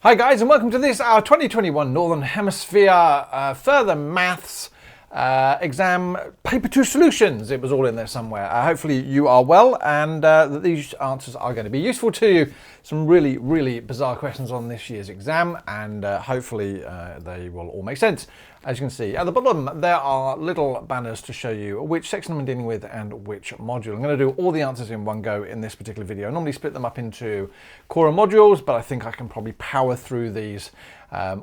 Hi guys, and welcome to this, our 2021 Northern Hemisphere Further Maths exam paper 2 solutions. It was all in there somewhere. Hopefully you are well and that these answers are going to be useful to you. Some really bizarre questions on this year's exam, and hopefully they will all make sense. As you can see at the bottom there are little banners to show you which section I'm dealing with and which module. I'm going to do all the answers in one go in this particular video. I normally split them up into core and modules, but I think I can probably power through these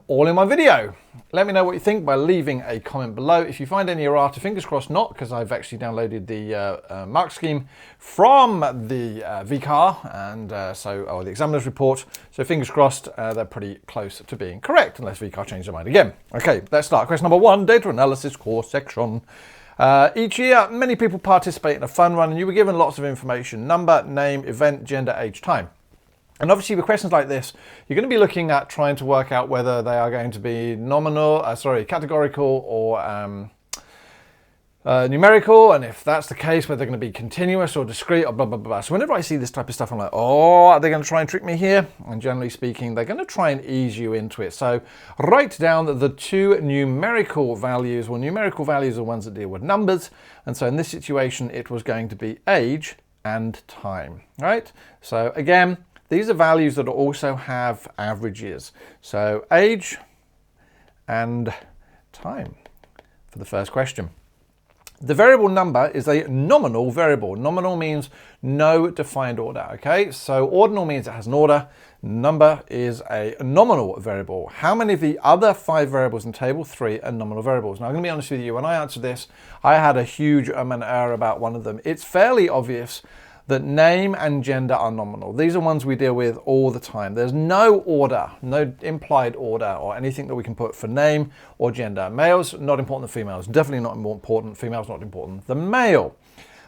all in one video. Let me know what you think by leaving a comment below. If you find any errata, fingers crossed not, because I've actually downloaded the mark scheme from the VCAR and or the examiner's report. So fingers crossed they're pretty close to being correct, unless VCAR changes their mind again. Okay, let's start. Question number 1, data analysis core section. Each year, many people participate in a fun run and you were given lots of information: number, name, event, gender, age, time. And obviously with questions like this, you're going to be looking at trying to work out whether they are going to be categorical or numerical, and if that's the case, whether they're going to be continuous or discrete or blah, blah, blah. So whenever I see this type of stuff, I'm like, oh, are they going to try and trick me here? And generally speaking, they're going to try and ease you into it. So write down the two numerical values. Well, numerical values are ones that deal with numbers. And so in this situation, it was going to be age and time, right? So again, these are values that also have averages. So age and time for the first question. The variable number is a nominal variable. Nominal means no defined order, okay? So ordinal means it has an order. Number is a nominal variable. How many of the other 5 variables in table 3 are nominal variables? Now I'm going to be honest with you, when I answered this, I had a huge an error about one of them. It's fairly obvious that name and gender are nominal. These are ones we deal with all the time. There's no order, no implied order or anything that we can put for name or gender. Males, not important than females. Definitely not more important. Females, not important than male.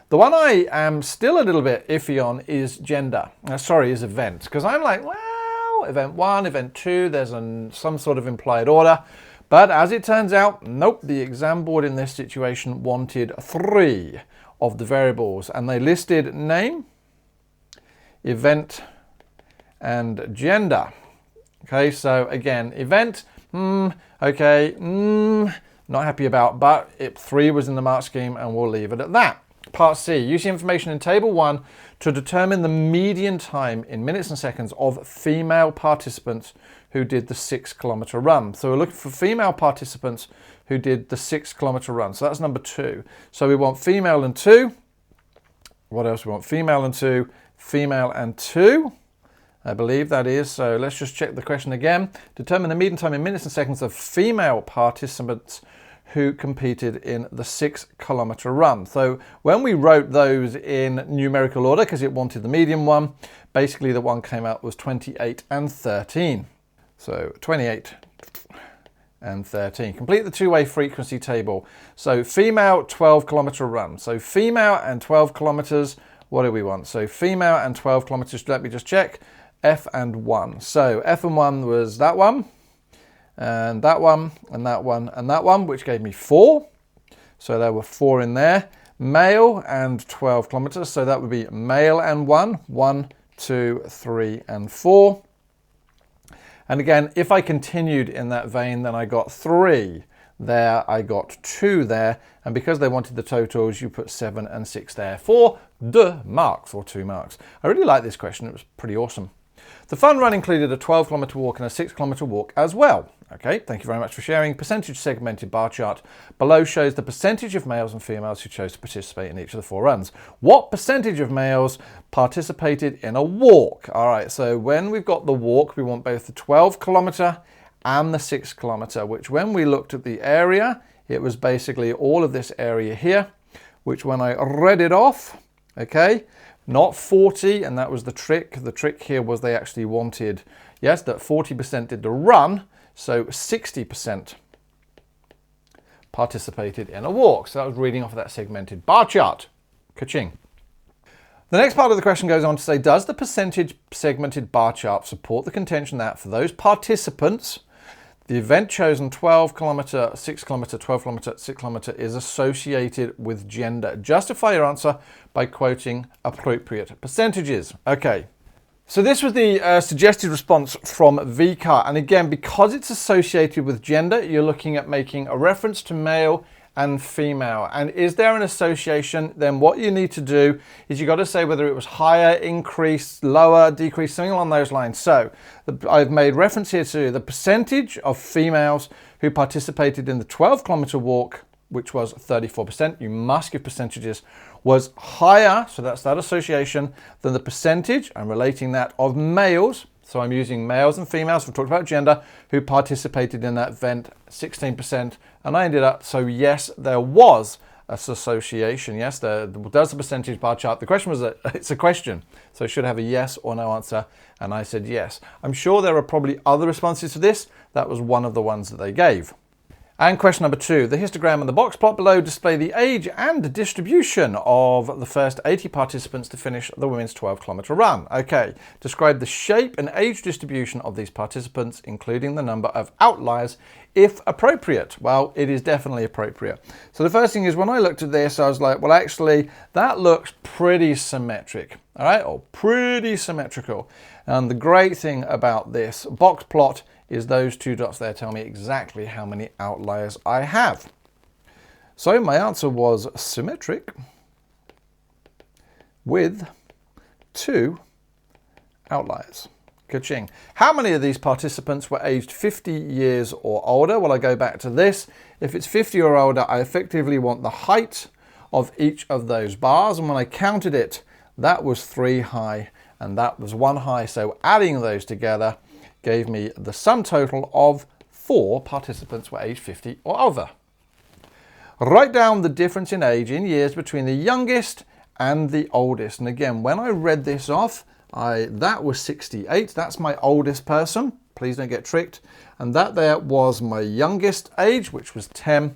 The one I am still a little bit iffy on is gender. Is event. Because I'm like, well, event 1, event 2, there's some sort of implied order. But as it turns out, nope, the exam board in this situation wanted 3 of the variables, and they listed name, event, and gender. Okay, so again, event, not happy about, but 3 was in the mark scheme, and we'll leave it at that. Part C, use the information in table 1 to determine the median time in minutes and seconds of female participants who did the 6-kilometer run. So we're looking for female participants who did the 6-kilometer run. So that's number 2. So we want female and 2. What else we want? Female and 2, female and 2. I believe that is. So let's just check the question again. Determine the median time in minutes and seconds of female participants who competed in the 6-kilometer run. So when we wrote those in numerical order, because it wanted the median one, basically the one came out was 28 and 13. So 28 and 13. Complete the two-way frequency table. So female 12-kilometer run. So female and 12 kilometers, what do we want? So female and 12 kilometers, let me just check. F and 1. So F and 1 was that one, and that one, and that one, and that one, which gave me 4. So there were 4 in there. Male and 12 kilometers, so that would be male and 1. 1, 2, 3, and 4. And again, if I continued in that vein, then I got 3 there, I got 2 there, and because they wanted the totals, you put 7 and 6 there for 2 marks, or 2 marks. I really like this question, it was pretty awesome. The fun run included a 12-kilometer walk and a 6-kilometer walk as well. Okay, thank you very much for sharing. Percentage segmented bar chart below shows the percentage of males and females who chose to participate in each of the 4 runs. What percentage of males participated in a walk? All right, so when we've got the walk, we want both the 12-kilometer and the 6-kilometer, which when we looked at the area, it was basically all of this area here, which when I read it off, okay, not 40, and that was the trick. The trick here was they actually wanted, yes, that 40% did the run, so 60% participated in a walk. So that was reading off of that segmented bar chart. Ka-ching. The next part of the question goes on to say, does the percentage segmented bar chart support the contention that for those participants, the event chosen 12 kilometer, 6 kilometer, 12 kilometer, 6 kilometer is associated with gender? Justify your answer by quoting appropriate percentages. Okay, So this was the suggested response from VCAR. And again, because it's associated with gender, you're looking at making a reference to male and female. And is there an association? Then what you need to do is you got to say whether it was higher, increased, lower, decreased, something along those lines. So I've made reference here to the percentage of females who participated in the 12-kilometer walk, which was 34%. You must give percentages. Was higher, so that's that association, than the percentage, I'm relating that, of males, so I'm using males and females, we've talked about gender, who participated in that event, 16%, and I ended up, so yes, there was an association, yes, there's the percentage bar chart. The question was, it's a question, so it should have a yes or no answer, and I said yes. I'm sure there are probably other responses to this. That was one of the ones that they gave. And question number 2, the histogram and the box plot below display the age and distribution of the first 80 participants to finish the women's 12-kilometer run. Okay, describe the shape and age distribution of these participants, including the number of outliers, if appropriate. Well, it is definitely appropriate. So the first thing is, when I looked at this, I was like, well, actually, that looks pretty symmetric, all right, or pretty symmetrical. And the great thing about this box plot is those 2 dots there tell me exactly how many outliers I have. So my answer was symmetric with 2 outliers. Ka-ching. How many of these participants were aged 50 years or older? Well, I go back to this. If it's 50 or older, I effectively want the height of each of those bars. And when I counted it, that was 3 high and that was 1 high. So adding those together gave me the sum total of 4 participants were aged 50 or over. Write down the difference in age in years between the youngest and the oldest. And again, when I read this off, that was 68. That's my oldest person. Please don't get tricked. And that there was my youngest age, which was 10.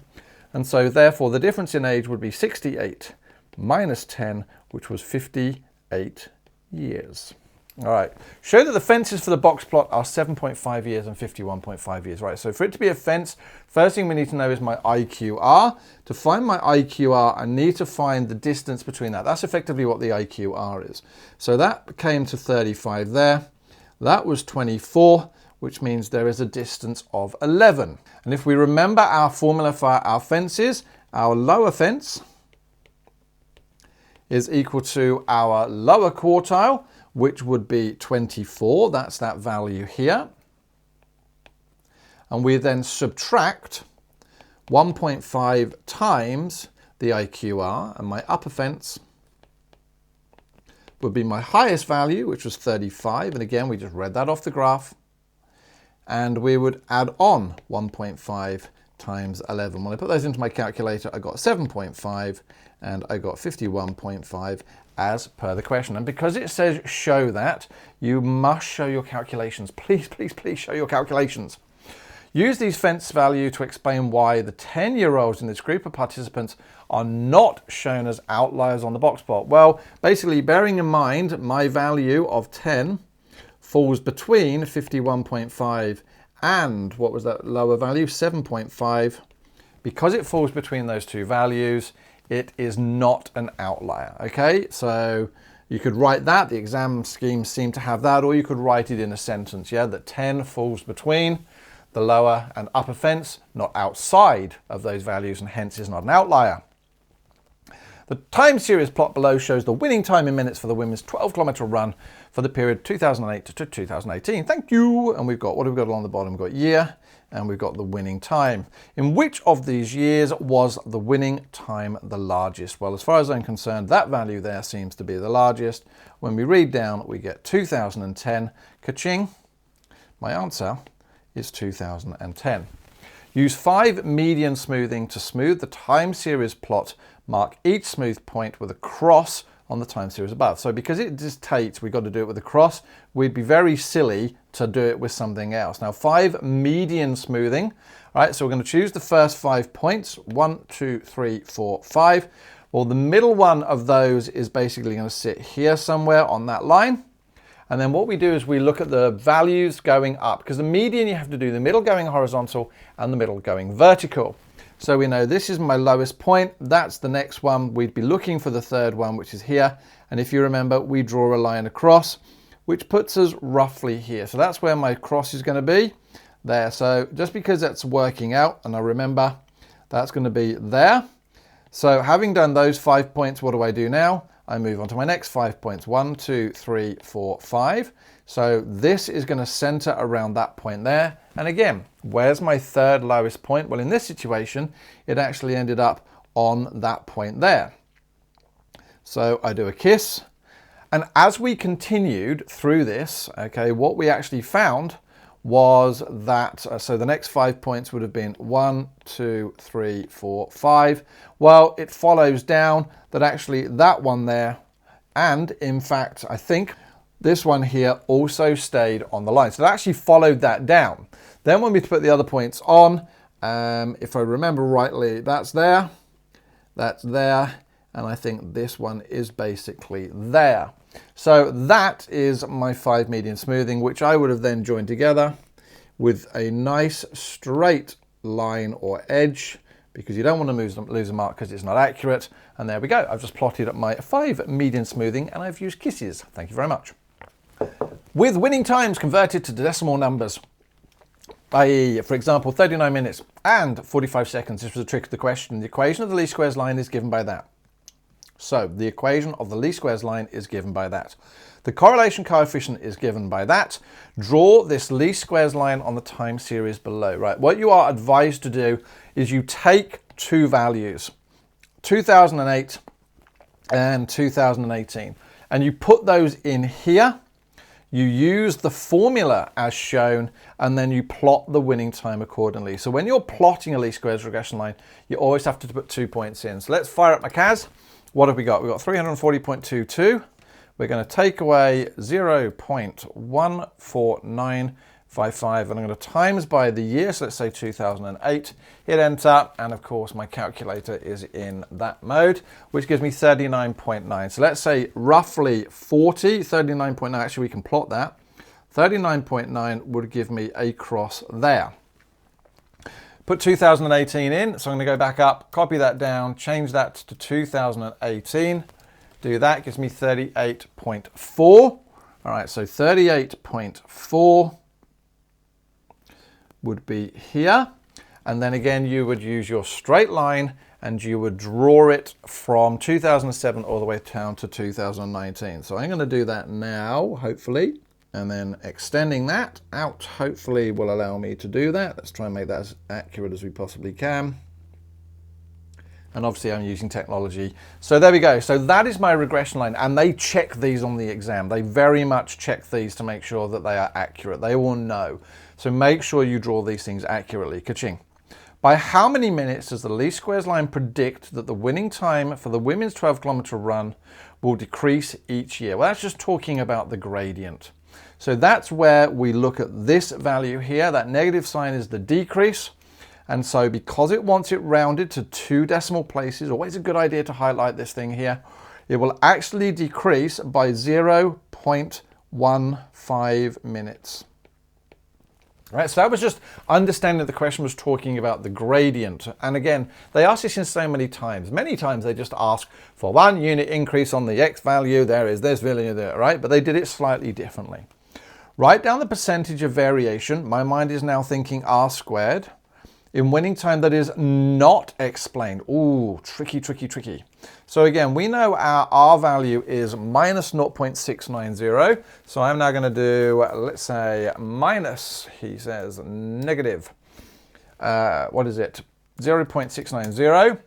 And so therefore the difference in age would be 68 minus 10, which was 58 years. All right, show that the fences for the box plot are 7.5 years and 51.5 years. Right, so for it to be a fence, first thing we need to know is my IQR. To find my IQR, I need to find the distance between that. That's effectively what the IQR is. So that came to 35 there. That was 24, which means there is a distance of 11. And if we remember our formula for our fences, our lower fence is equal to our lower quartile, which would be 24, that's that value here. And we then subtract 1.5 times the IQR, and my upper fence would be my highest value, which was 35, and again, we just read that off the graph. And we would add on 1.5 times 11. When I put those into my calculator, I got 7.5, and I got 51.5 as per the question. And because it says show that, you must show your calculations. Please, please, please show your calculations. Use these fence values to explain why the 10-year-olds in this group of participants are not shown as outliers on the box plot. Well, basically, bearing in mind my value of 10 falls between 51.5 and what was that lower value, 7.5. Because it falls between those two values, it is not an outlier, okay? So you could write that, the exam schemes seem to have that, or you could write it in a sentence, yeah, that 10 falls between the lower and upper fence, not outside of those values, and hence is not an outlier. The time series plot below shows the winning time in minutes for the women's 12-kilometer run for the period 2008 to 2018. Thank you. And we've got, what have we got along the bottom? We've got year, and we've got the winning time. In which of these years was the winning time the largest? Well, as far as I'm concerned, that value there seems to be the largest. When we read down, we get 2010. Ka-ching. My answer is 2010. Use 5 median smoothing to smooth the time series plot. Mark each smooth point with a cross on the time series above. So because it dictates we've got to do it with a cross, we'd be very silly to do it with something else. Now 5 median smoothing, right? So we're going to choose the first 5 points, 1, 2, 3, 4, 5. Well, the middle one of those is basically going to sit here somewhere on that line. And then what we do is we look at the values going up, because the median you have to do the middle going horizontal and the middle going vertical. So we know this is my lowest point, that's the next one. We'd be looking for the third one, which is here. And if you remember, we draw a line across, which puts us roughly here. So that's where my cross is going to be, there. So just because that's working out, and I remember that's going to be there. So having done those 5 points, what do I do now? I move on to my next 5 points. 1, 2, 3, 4, 5. So this is going to center around that point there. And again, where's my third lowest point? Well, in this situation, it actually ended up on that point there. So I do a kiss. And as we continued through this, okay, what we actually found was that, so the next 5 points would have been 1, 2, 3, 4, 5. Well, it follows down that actually that one there, and in fact, I think this one here also stayed on the line. So it actually followed that down. Then when we put the other points on, if I remember rightly, that's there, and I think this one is basically there. So that is my 5 median smoothing, which I would have then joined together with a nice straight line or edge, because you don't want to lose a mark because it's not accurate. And there we go. I've just plotted up my 5 median smoothing, and I've used kisses. Thank you very much. With winning times converted to decimal numbers, i.e., for example, 39 minutes and 45 seconds. This was a trick of the question. The equation of the least squares line is given by that. So the equation of the least squares line is given by that. The correlation coefficient is given by that. Draw this least squares line on the time series below. Right. What you are advised to do is you take two values, 2008 and 2018, and you put those in here. You use the formula as shown, and then you plot the winning time accordingly. So when you're plotting a least squares regression line, you always have to put 2 points in. So let's fire up my CAS. What have we got? We've got 340.22. We're going to take away 0.14955, and I'm going to times by the year. So let's say 2008. Hit enter, and of course my calculator is in that mode, which gives me 39.9. So let's say roughly 40, 39.9. Actually, we can plot that. 39.9 would give me a cross there. Put 2018 in, so I'm going to go back up, copy that down, change that to 2018. Do that, gives me 38.4. All right, so 38.4 would be here. And then again, you would use your straight line and you would draw it from 2007 all the way down to 2019. So I'm going to do that now, hopefully. And then extending that out, hopefully will allow me to do that. Let's try and make that as accurate as we possibly can. And obviously I'm using technology. So there we go. So that is my regression line, and they check these on the exam. They very much check these to make sure that they are accurate. They will know. So make sure you draw these things accurately. Ka-ching. By how many minutes does the least squares line predict that the winning time for the women's 12-kilometer run will decrease each year? Well, that's just talking about the gradient. So that's where we look at this value here. That negative sign is the decrease. And so because it wants it rounded to 2 decimal places, always a good idea to highlight this thing here, it will actually decrease by 0.15 minutes. Right, so that was just understanding that the question was talking about the gradient. And again, they ask this in so many times. Many times they just ask for 1 unit increase on the X value, there is this value there, right? But they did it slightly differently. Write down the percentage of variation. My mind is now thinking R squared in winning time that is not explained. Ooh, tricky, tricky, tricky. So again, we know our R value is minus 0.690. So I'm now going to do, let's say, minus, he says, negative, what is it? 0.690.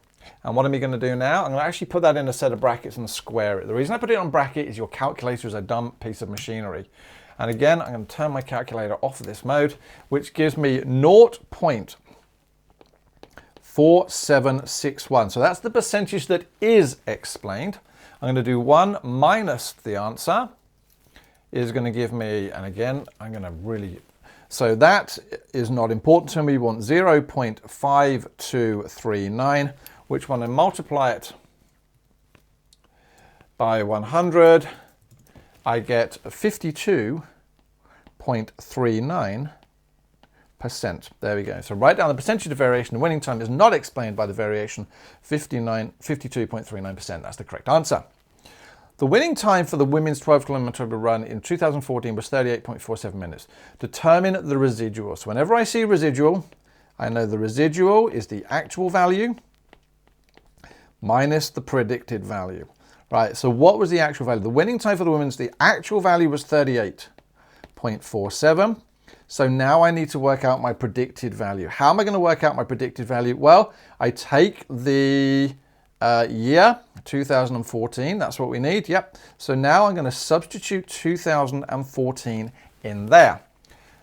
And what am I going to do now? I'm going to actually put that in a set of brackets and square it. The reason I put it on bracket is your calculator is a dumb piece of machinery. And again, I'm going to turn my calculator off of this mode, which gives me 0.4761. So that's the percentage that is explained. I'm going to do 1 minus the answer is going to give me, and again, I'm going to really, so that is not important to me. We want 0.5239, which when I multiply it by 100, I get 52.39%. There we go. So write down the percentage of variation. The winning time is not explained by the variation, 52.39%. That's the correct answer. The winning time for the women's 12-kilometer run in 2014 was 38.47 minutes. Determine the residual. So whenever I see residual, I know the residual is the actual value minus the predicted value. Right, so what was the actual value? The winning time for the women's, the actual value was 38.47. So now I need to work out my predicted value. How am I going to work out my predicted value? Well, I take the year, 2014, that's what we need, yep. So now I'm going to substitute 2014 in there.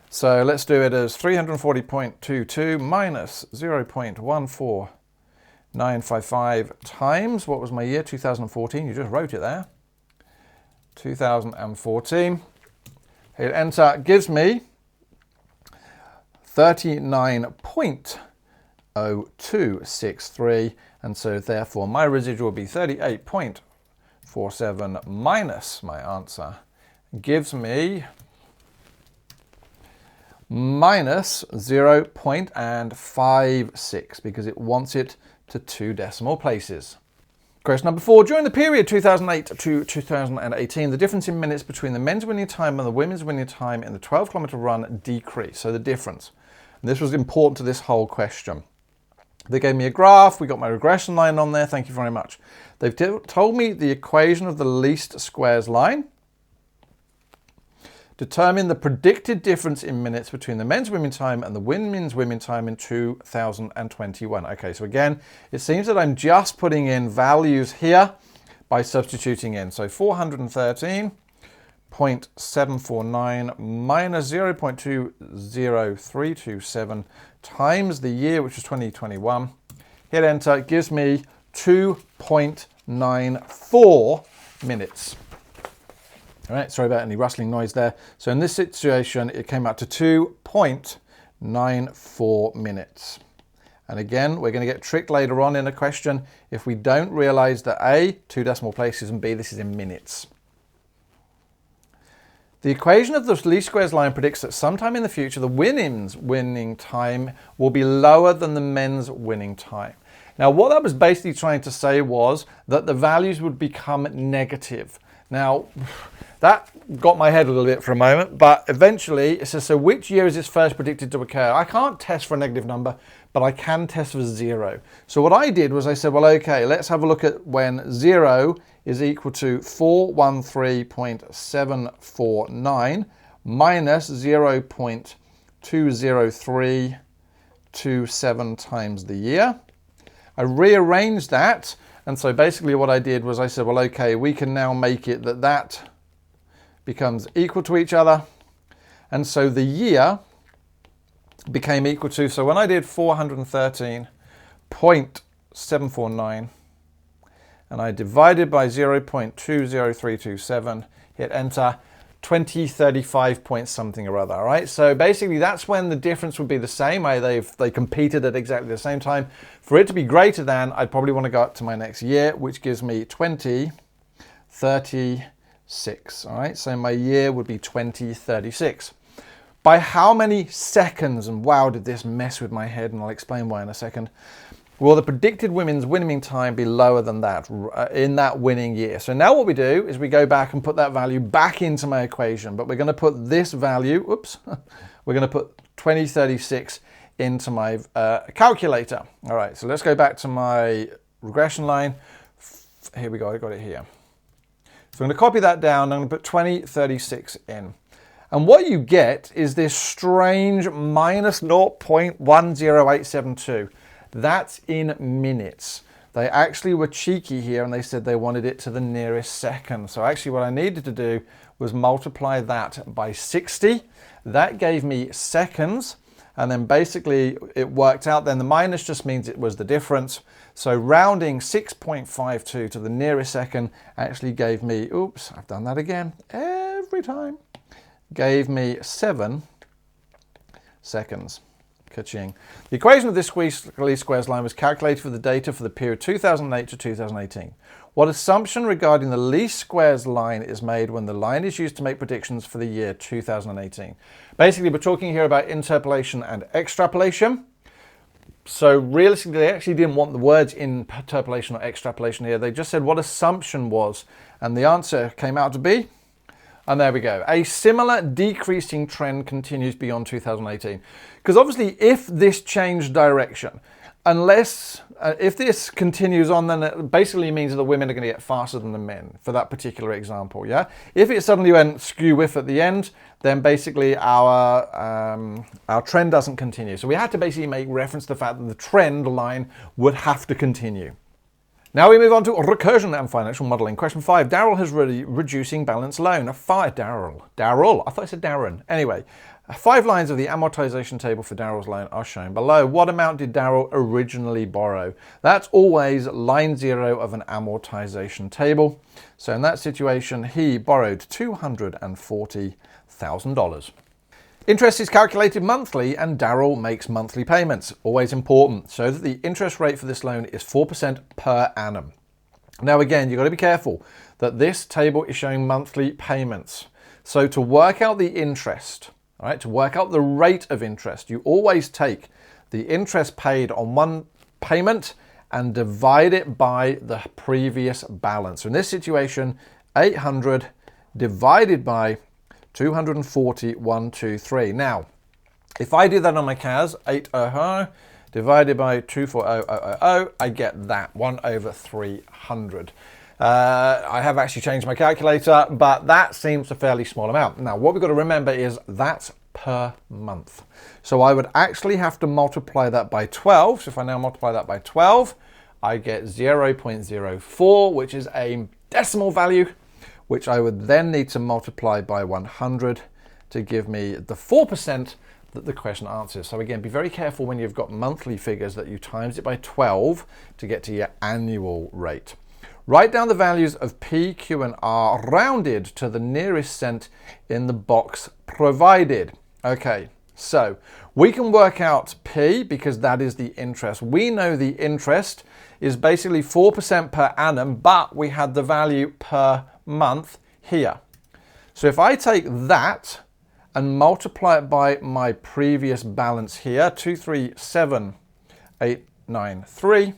So let's do it as 340.22 minus 0.14955 times, what was my year, 2014, you just wrote it there, 2014. Hit enter, gives me 39.0263, and so therefore my residual will be 38.47 minus my answer gives me minus 0.56 because it wants it to 2 decimal places. Question number 4. During the period 2008 to 2018, the difference in minutes between the men's winning time and the women's winning time in the 12-kilometer run decreased. So the difference. And this was important to this whole question. They gave me a graph. We got my regression line on there. Thank you very much. They've told me the equation of the least squares line. Determine the predicted difference in minutes between the men's winning time and the women's winning time in 2021. Okay, so again, it seems that I'm just putting in values here by substituting in. So 413.749 minus 0.20327 times the year, which is 2021. Hit enter, it gives me 2.94 minutes. All right, sorry about any rustling noise there. So in this situation, it came out to 2.94 minutes. And again, we're going to get tricked later on in a question if we don't realize that A, 2 decimal places, and B, this is in minutes. The equation of the least squares line predicts that sometime in the future, the women's winning time will be lower than the men's winning time. Now, what that was basically trying to say was that the values would become negative. Now, that got my head a little bit for a moment, but eventually it says, so which year is this first predicted to occur? I can't test for a negative number, but I can test for 0. So what I did was I said, well, okay, let's have a look at when 0 is equal to 413.749 minus 0.20327 times the year. I rearranged that. And so basically what I did was I said, well, okay, we can now make it that that becomes equal to each other. And so the year became equal to, so when I did 413.749 and I divided by 0.20327, hit enter, 2035 point something or other, all right? So basically that's when the difference would be the same. They competed at exactly the same time. For it to be greater than, I'd probably want to go up to my next year, which gives me 2036, all right? So my year would be 2036. By how many seconds, and wow, did this mess with my head, and I'll explain why in a second, will the predicted women's winning time be lower than that in that winning year? So now what we do is we go back and put that value back into my equation, but we're going to put this value, oops, we're going to put 2036 into my calculator. All right, so let's go back to my regression line. Here we go, I got it here. So I'm going to copy that down, I'm going to put 2036 in. And what you get is this strange minus 0.10872. That's in minutes. They actually were cheeky here and they said they wanted it to the nearest second. So actually what I needed to do was multiply that by 60. That gave me seconds. And then basically it worked out. Then the minus just means it was the difference. So rounding 6.52 to the nearest second actually gave me, oops, I've done that again every time, gave me 7 seconds. Ka-ching. The equation of this least squares line was calculated for the data for the period 2008 to 2018. What assumption regarding the least squares line is made when the line is used to make predictions for the year 2018? Basically, we're talking here about interpolation and extrapolation. So realistically, they actually didn't want the words interpolation or extrapolation here. They just said what assumption was, and the answer came out to be, and there we go. A similar decreasing trend continues beyond 2018. Because obviously, if this changed direction, unless, if this continues on, then it basically means that the women are going to get faster than the men for that particular example, yeah? If it suddenly went skew-whiff at the end, then basically our trend doesn't continue. So we had to basically make reference to the fact that the trend line would have to continue. Now we move on to recursion and financial modeling. Question 5. Daryl has reducing balance loan. Daryl. I thought I said Darren. Anyway, 5 lines of the amortization table for Daryl's loan are shown below. What amount did Daryl originally borrow? That's always line 0 of an amortization table. So in that situation, he borrowed $240,000. Interest is calculated monthly and Daryl makes monthly payments. Always important. So that the interest rate for this loan is 4% per annum. Now again, you've got to be careful that this table is showing monthly payments. So to work out the interest, all right, to work out the rate of interest, you always take the interest paid on one payment and divide it by the previous balance. So in this situation, 800 divided by 240,123. Now, if I do that on my CAS, 800 divided by 240,000, I get that 1/300. I have actually changed my calculator, but that seems a fairly small amount. Now, what we've got to remember is that's per month. So I would actually have to multiply that by 12. So if I now multiply that by 12, I get 0.04, which is a decimal value, which I would then need to multiply by 100 to give me the 4% that the question answers. So again, be very careful when you've got monthly figures that you times it by 12 to get to your annual rate. Write down the values of P, Q, and R rounded to the nearest cent in the box provided. Okay, so we can work out P because that is the interest. We know the interest is basically 4% per annum, but we had the value per month here. So if I take that and multiply it by my previous balance here, 237,893,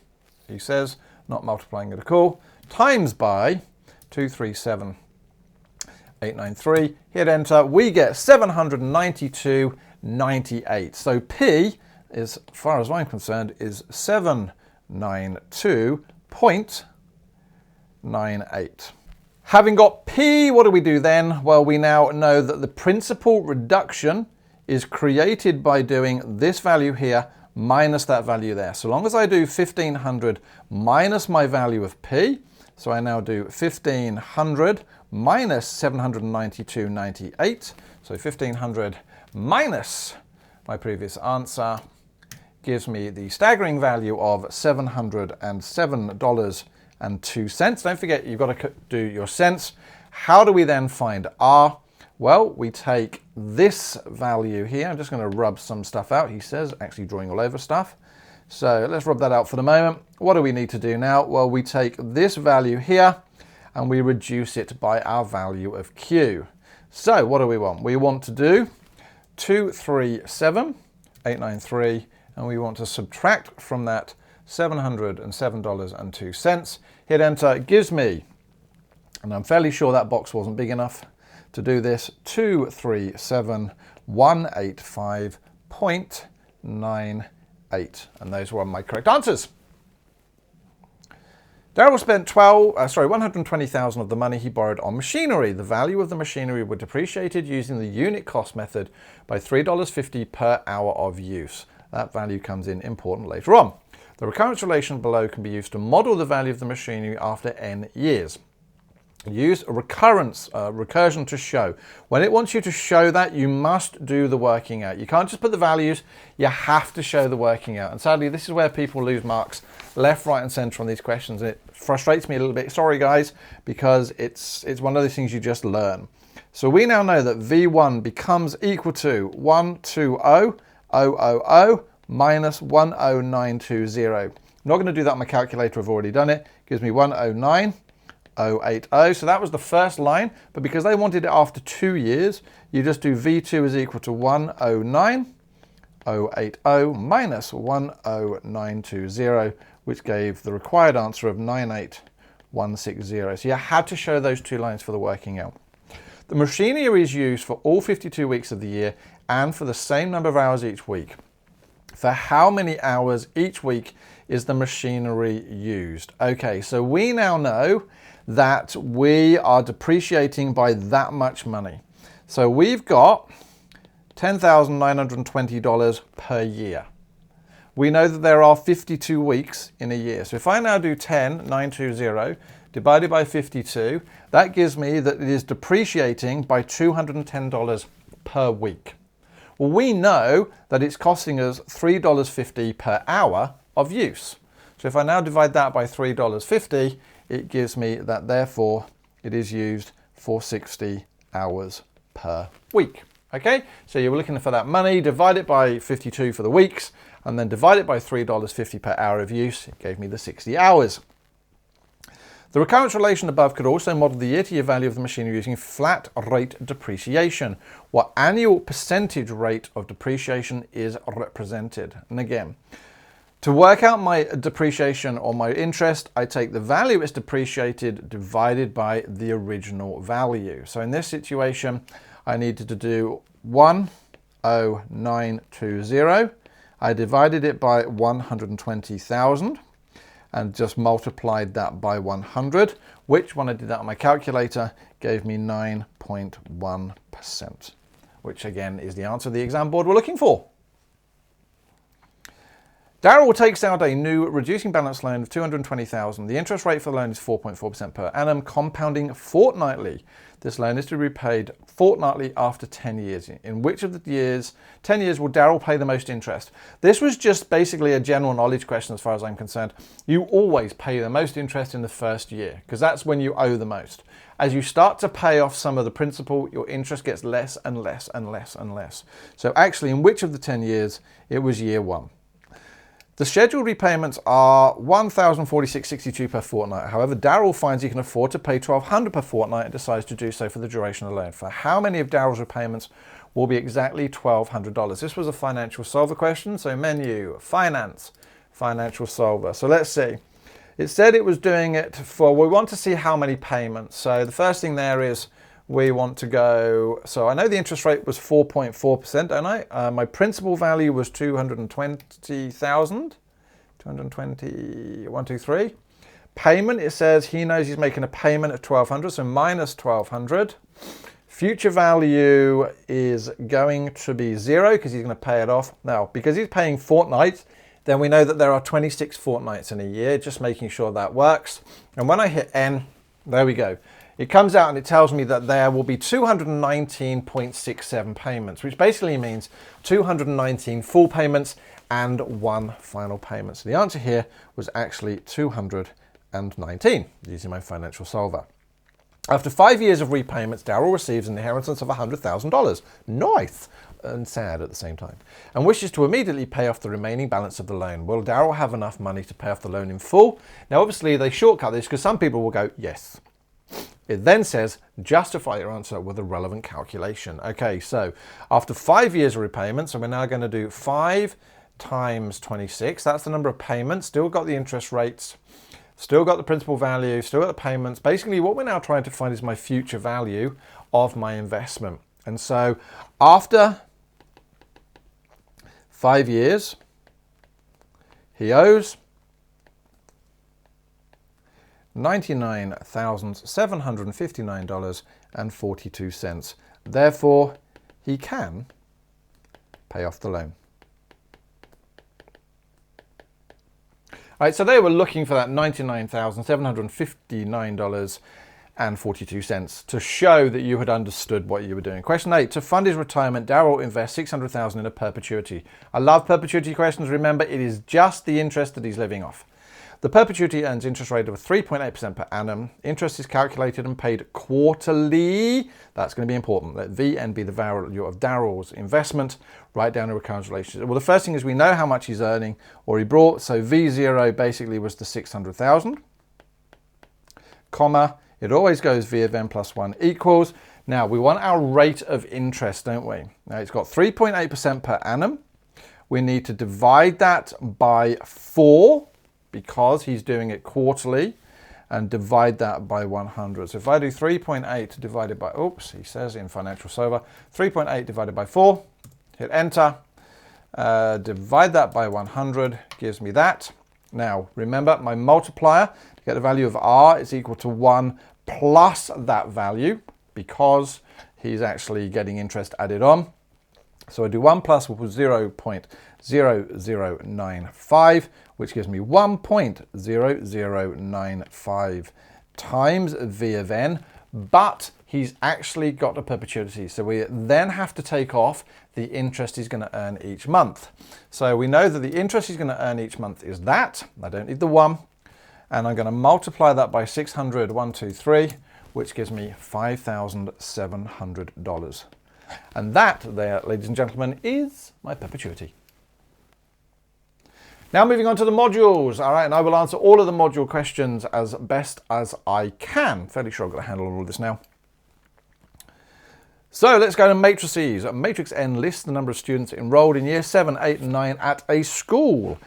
he says, not multiplying it at all, times by 237,893, hit enter, we get 792.98. So P, as far as I'm concerned, is 792.98. Having got P, what do we do then? Well, we now know that the principal reduction is created by doing this value here minus that value there. So long as I do 1,500 minus my value of P, so I now do 1,500 minus 792.98. So 1,500 minus my previous answer gives me the staggering value of $707.02. Don't forget, you've got to do your cents. How do we then find R? Well, we take this value here. I'm just going to rub some stuff out, he says, actually drawing all over stuff. So let's rub that out for the moment. What do we need to do now? Well, we take this value here and we reduce it by our value of Q. So what do we want? We want to do 237,893, and we want to subtract from that $707.02. Hit enter, it gives me, and I'm fairly sure that box wasn't big enough to do this, 237,185.98. And those were my correct answers. Daryl spent $120,000 of the money he borrowed on machinery. The value of the machinery was depreciated using the unit cost method by $3.50 per hour of use. That value comes in important later on. The recurrence relation below can be used to model the value of the machinery after n years. Use recursion to show. When it wants you to show that, you must do the working out. You can't just put the values, you have to show the working out. And sadly, this is where people lose marks left, right, and center on these questions. It frustrates me a little bit, sorry guys, because it's one of those things you just learn. So we now know that V1 becomes equal to 120,000 minus 10920. I'm not going to do that on my calculator, I've already done it. It gives me 109,080. So that was the first line, but because they wanted it after 2 years, you just do V2 is equal to 109,080 1080 minus 10920, which gave the required answer of 98160. So you had to show those two lines for the working out. The machinery is used for all 52 weeks of the year and for the same number of hours each week. For how many hours each week is the machinery used? Okay, so we now know that we are depreciating by that much money. So we've got $10,920 per year. We know that there are 52 weeks in a year. So if I now do 10,920 divided by 52, that gives me that it is depreciating by $210 per week. Well, we know that it's costing us $3.50 per hour of use. So if I now divide that by $3.50, it gives me that therefore it is used for 60 hours per week. Okay, so you were looking for that money, divide it by 52 for the weeks, and then divide it by $3.50 per hour of use. It gave me the 60 hours. The recurrence relation above could also model the year-to-year value of the machinery using flat rate depreciation. What annual percentage rate of depreciation is represented? And again, to work out my depreciation or my interest, I take the value it's depreciated divided by the original value. So in this situation, I needed to do 10920. I divided it by 120,000 and just multiplied that by 100, which when I did that on my calculator gave me 9.1%, which again is the answer the exam board were looking for. Daryl takes out a new reducing balance loan of $220,000. The interest rate for the loan is 4.4% per annum, compounding fortnightly. This loan is to be repaid fortnightly after 10 years. In which of the 10 years will Daryl pay the most interest? This was just basically a general knowledge question as far as I'm concerned. You always pay the most interest in the first year because that's when you owe the most. As you start to pay off some of the principal, your interest gets less and less and less and less. So actually, in which of the 10 years, it was year one. The scheduled repayments are $1,046.62 per fortnight. However, Daryl finds he can afford to pay $1,200 per fortnight and decides to do so for the duration of the loan. For how many of Daryl's repayments will be exactly $1,200? This was a financial solver question, so menu, finance, financial solver. So let's see. It said it was doing it for, we want to see how many payments. So the first thing there is we want to go, so I know the interest rate was 4.4%, don't I? My principal value was 220,000, 220, 1, 2, 3. Payment, it says he knows he's making a payment of 1,200, so minus 1,200. Future value is going to be 0 because he's going to pay it off. Now, because he's paying fortnight, then we know that there are 26 fortnights in a year, just making sure that works. And when I hit N, there we go. It comes out and it tells me that there will be 219.67 payments, which basically means 219 full payments and 1 final payment. So the answer here was actually 219 using my financial solver. After 5 years of repayments, Daryl receives an inheritance of $100,000. Nice and sad at the same time, and wishes to immediately pay off the remaining balance of the loan. Will Daryl have enough money to pay off the loan in full? Now, obviously, they shortcut this because some people will go, yes. It then says, justify your answer with a relevant calculation. Okay, so after 5 years of repayments, so we're now going to do 5 times 26. That's the number of payments. Still got the interest rates. Still got the principal value. Still got the payments. Basically, what we're now trying to find is my future value of my investment. And so after 5 years, he owes $99,759.42. Therefore, he can pay off the loan. All right, so they were looking for that $99,759.42 to show that you had understood what you were doing. Question 8, to fund his retirement, Daryl invests $600,000 in a perpetuity. I love perpetuity questions. Remember, it is just the interest that he's living off. The perpetuity earns interest rate of 3.8% per annum. Interest is calculated and paid quarterly. That's going to be important. Let Vn be the value of Daryl's investment. Write down a recurrence relationship. Well, the first thing is we know how much he's earning or he brought. So V0 basically was the 600,000. Comma. It always goes V of n plus 1 equals. Now, we want our rate of interest, don't we? Now, it's got 3.8% per annum. we need to divide that by 4 because he's doing it quarterly, and divide that by 100. So if I do 3.8 divided by, oops, he says in Financial Solver, 3.8 divided by 4, hit enter, divide that by 100, gives me that. Now, remember, my multiplier to get the value of R is equal to 1 plus that value, because he's actually getting interest added on. So I do 1 plus equals 0.0095, which gives me 1.0095 times V of n, but he's actually got a perpetuity. So we then have to take off the interest he's going to earn each month. So we know that the interest he's going to earn each month is that. I don't need the 1. And I'm going to multiply that by 600, 123, which gives me $5,700. And that there, ladies and gentlemen, is my perpetuity. Now moving on to the modules. All right, and I will answer all of the module questions as best as I can. Fairly sure I've got to handle all of this now. So let's go to matrices. Matrix N lists the number of students enrolled in year 7, 8 and 9 at a school.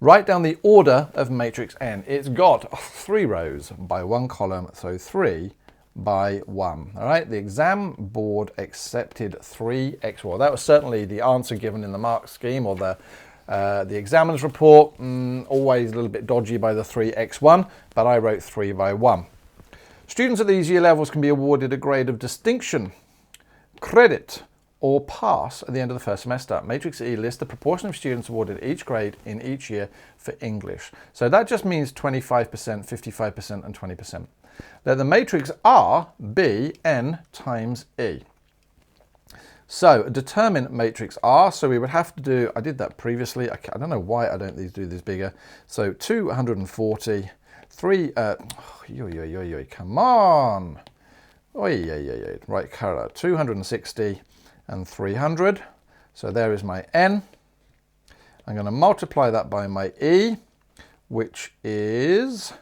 Write down the order of matrix N. It's got 3 rows by 1 column, so 3 by 1. All right, the exam board accepted 3x. Well, that was certainly the answer given in the mark scheme or the examiner's report. Always a little bit dodgy by the 3x1, but I wrote 3 by 1. Students at these year levels can be awarded a grade of distinction, credit, or pass at the end of the first semester. Matrix E lists the proportion of students awarded each grade in each year for English. So that just means 25%, 55% and 20%. Let the matrix R be N times E. So determine matrix R. So we would have to do, I did that previously. I don't know why I don't do this bigger. So 240, 3, come on. Right, color, 260 and 300. So there is my N. I'm going to multiply that by my E, which is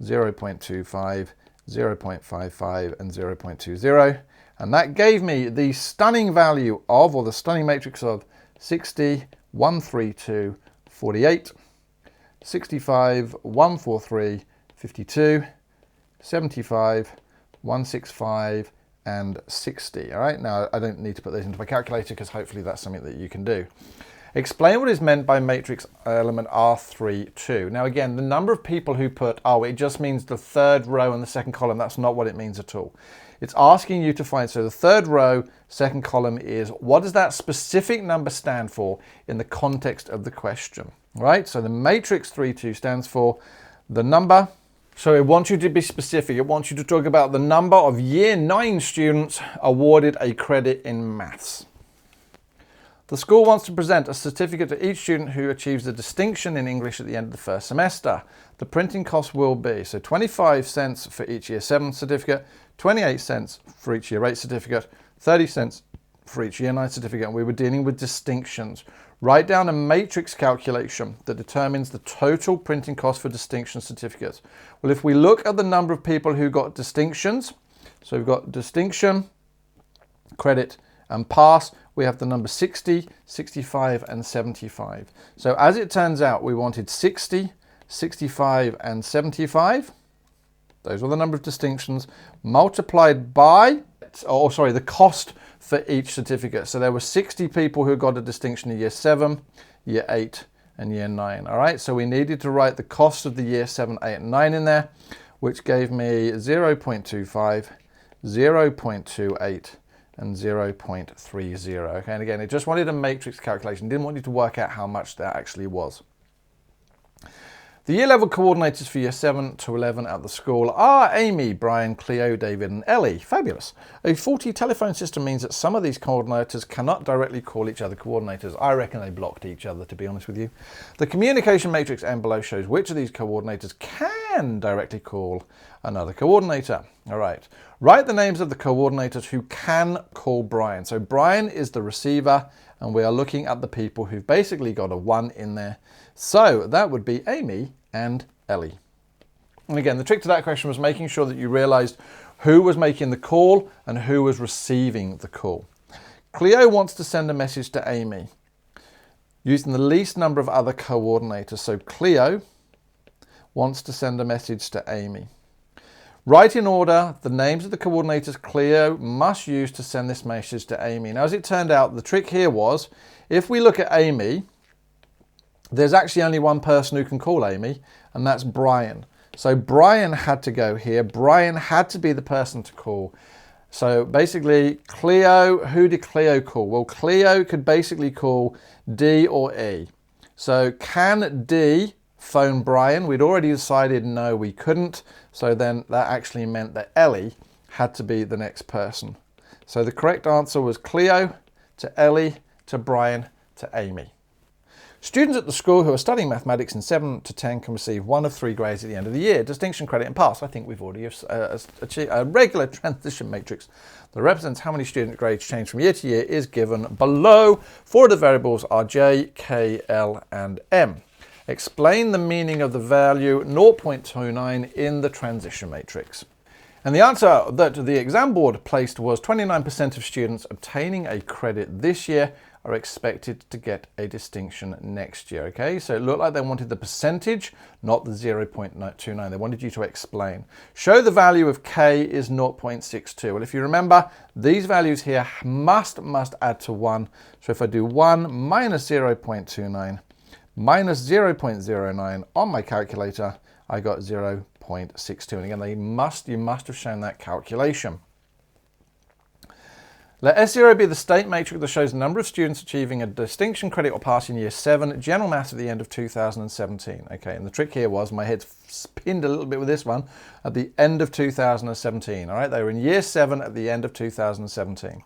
0.25, 0.55 and 0.20. And that gave me the stunning value of, or the stunning matrix of 60, 132, 48, 65, 143, 52, 75, 165, and 60. All right, now I don't need to put those into my calculator because hopefully that's something that you can do. Explain what is meant by matrix element R32. Now again, the number of people who put, oh, it just means the third row and the second column. That's not what it means at all. It's asking you to find, so the third row, second column is, what does that specific number stand for in the context of the question, right? So the matrix 32 stands for the number. So it wants you to be specific. It wants you to talk about the number of year 9 students awarded a credit in maths. The school wants to present a certificate to each student who achieves a distinction in English at the end of the first semester. The printing cost will be, so 25 cents for each year 7 certificate, 28 cents for each year 8 certificate, 30 cents for each year 9 certificate, and we were dealing with distinctions. Write down a matrix calculation that determines the total printing cost for distinction certificates. Well, if we look at the number of people who got distinctions, so we've got distinction, credit, and pass, we have the number 60, 65, and 75. So as it turns out, we wanted 60, 65, and 75. Those were the number of distinctions multiplied by, the cost for each certificate. So there were 60 people who got a distinction in year 7, year 8, and year 9. All right, so we needed to write the cost of the year 7, 8, and 9 in there, which gave me 0.25, 0.28, and 0.30. Okay, and again, it just wanted a matrix calculation. Didn't want you to work out how much that actually was. The year level coordinators for year 7 to 11 at the school are Amy, Brian, Cleo, David, and Ellie. Fabulous. A faulty telephone system means that some of these coordinators cannot directly call each other coordinators. I reckon they blocked each other, to be honest with you. The communication matrix N below shows which of these coordinators can directly call another coordinator. All right. Write the names of the coordinators who can call Brian. So Brian is the receiver, and we are looking at the people who've basically got a 1 in there. So that would be Amy and Ellie. And again, the trick to that question was making sure that you realized who was making the call and who was receiving the call. Cleo wants to send a message to Amy. using the least number of other coordinators. So Cleo wants to send a message to Amy. Write in order the names of the coordinators Cleo must use to send this message to Amy. Now, as it turned out, the trick here was, if we look at Amy, there's actually only one person who can call Amy, and that's Brian. So Brian had to go here. Brian had to be the person to call. So basically, Cleo, who did Cleo call? Well, Cleo could basically call D or E. So can D phone Brian? We'd already decided no, we couldn't. So then that actually meant that Ellie had to be the next person. So the correct answer was Cleo to Ellie to Brian to Amy. Students at the school who are studying mathematics in 7 to 10 can receive one of 3 grades at the end of the year: distinction, credit and pass. I think we've already achieved a regular transition matrix that represents how many student grades change from year to year is given below. 4 of the variables are J, K, L and M. Explain the meaning of the value 0.29 in the transition matrix. And the answer that the exam board placed was 29% of students obtaining a credit this year are expected to get a distinction next year. Okay, so it looked like they wanted the percentage, not the 0.29. They wanted you to explain. Show the value of K is 0.62. Well, if you remember, these values here must add to 1. So if I do 1 minus 0.29 minus 0.09 on my calculator, I got 0.62. And again, you must have shown that calculation. Let S0 be the state matrix that shows the number of students achieving a distinction, credit or pass in year 7, general maths at the end of 2017. Okay, and the trick here was, my head's spinned a little bit with this one, at the end of 2017. All right, they were in year 7 at the end of 2017.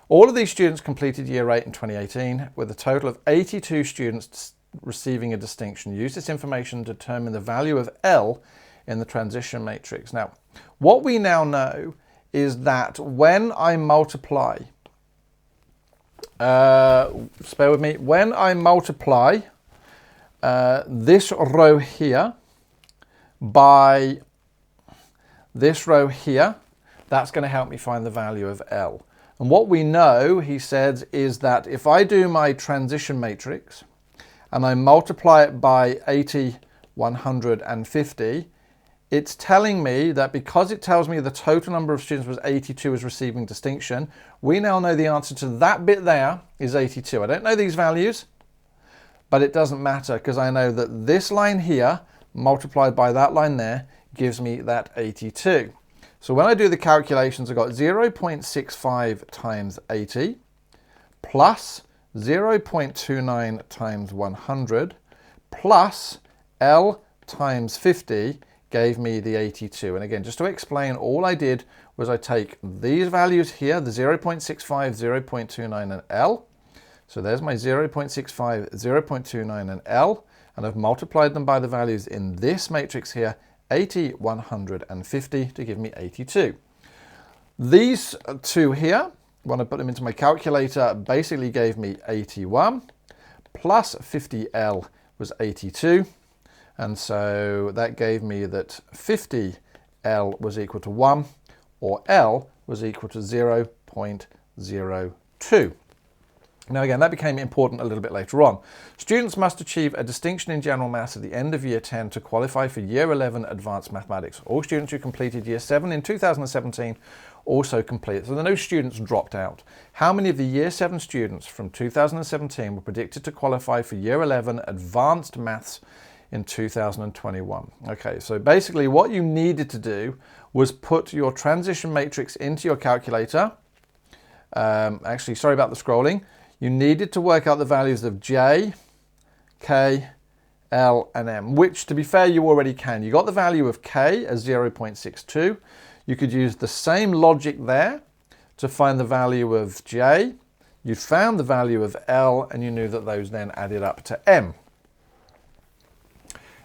All of these students completed year 8 in 2018, with a total of 82 students receiving a distinction. Use this information to determine the value of L in the transition matrix. Now, what we now know is that when I multiply, just bear with me, when I multiply this row here by this row here, that's going to help me find the value of L. And what we know, he said, is that if I do my transition matrix and I multiply it by 80, 150, it's telling me that because it tells me the total number of students was 82 is receiving distinction, we now know the answer to that bit there is 82. I don't know these values, but it doesn't matter because I know that this line here multiplied by that line there gives me that 82. So when I do the calculations, I've got 0.65 times 80 plus 0.29 times 100 plus L times 50 gave me the 82. And again, just to explain, all I did was I take these values here, the 0.65, 0.29 and L. So there's my 0.65, 0.29 and L, and I've multiplied them by the values in this matrix here, 80, 150 to give me 82. These two here, when I put them into my calculator, basically gave me 81 plus 50L was 82. And so that gave me that 50L was equal to 1, or L was equal to 0.02. Now again, that became important a little bit later on. Students must achieve a distinction in general maths at the end of year 10 to qualify for year 11 advanced mathematics. All students who completed year 7 in 2017 also completed. So no students dropped out. How many of the year 7 students from 2017 were predicted to qualify for year 11 advanced maths in 2021? Okay, so basically what you needed to do was put your transition matrix into your calculator. Actually, sorry about the scrolling. You needed to work out the values of J, K, L and M, which to be fair, you already can. You got the value of K as 0.62. You could use the same logic there to find the value of J. You found the value of L and you knew that those then added up to M.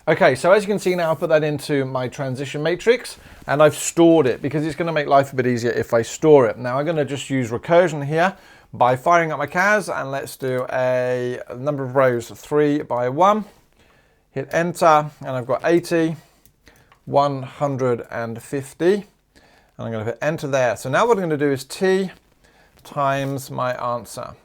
Okay, so as you can see now, I put that into my transition matrix and I've stored it because it's going to make life a bit easier if I store it. Now I'm going to just use recursion here by firing up my CAS, and let's do a number of rows 3 by 1. Hit enter and I've got 80, 150, and I'm going to hit enter there. So now what I'm going to do is T times my answer.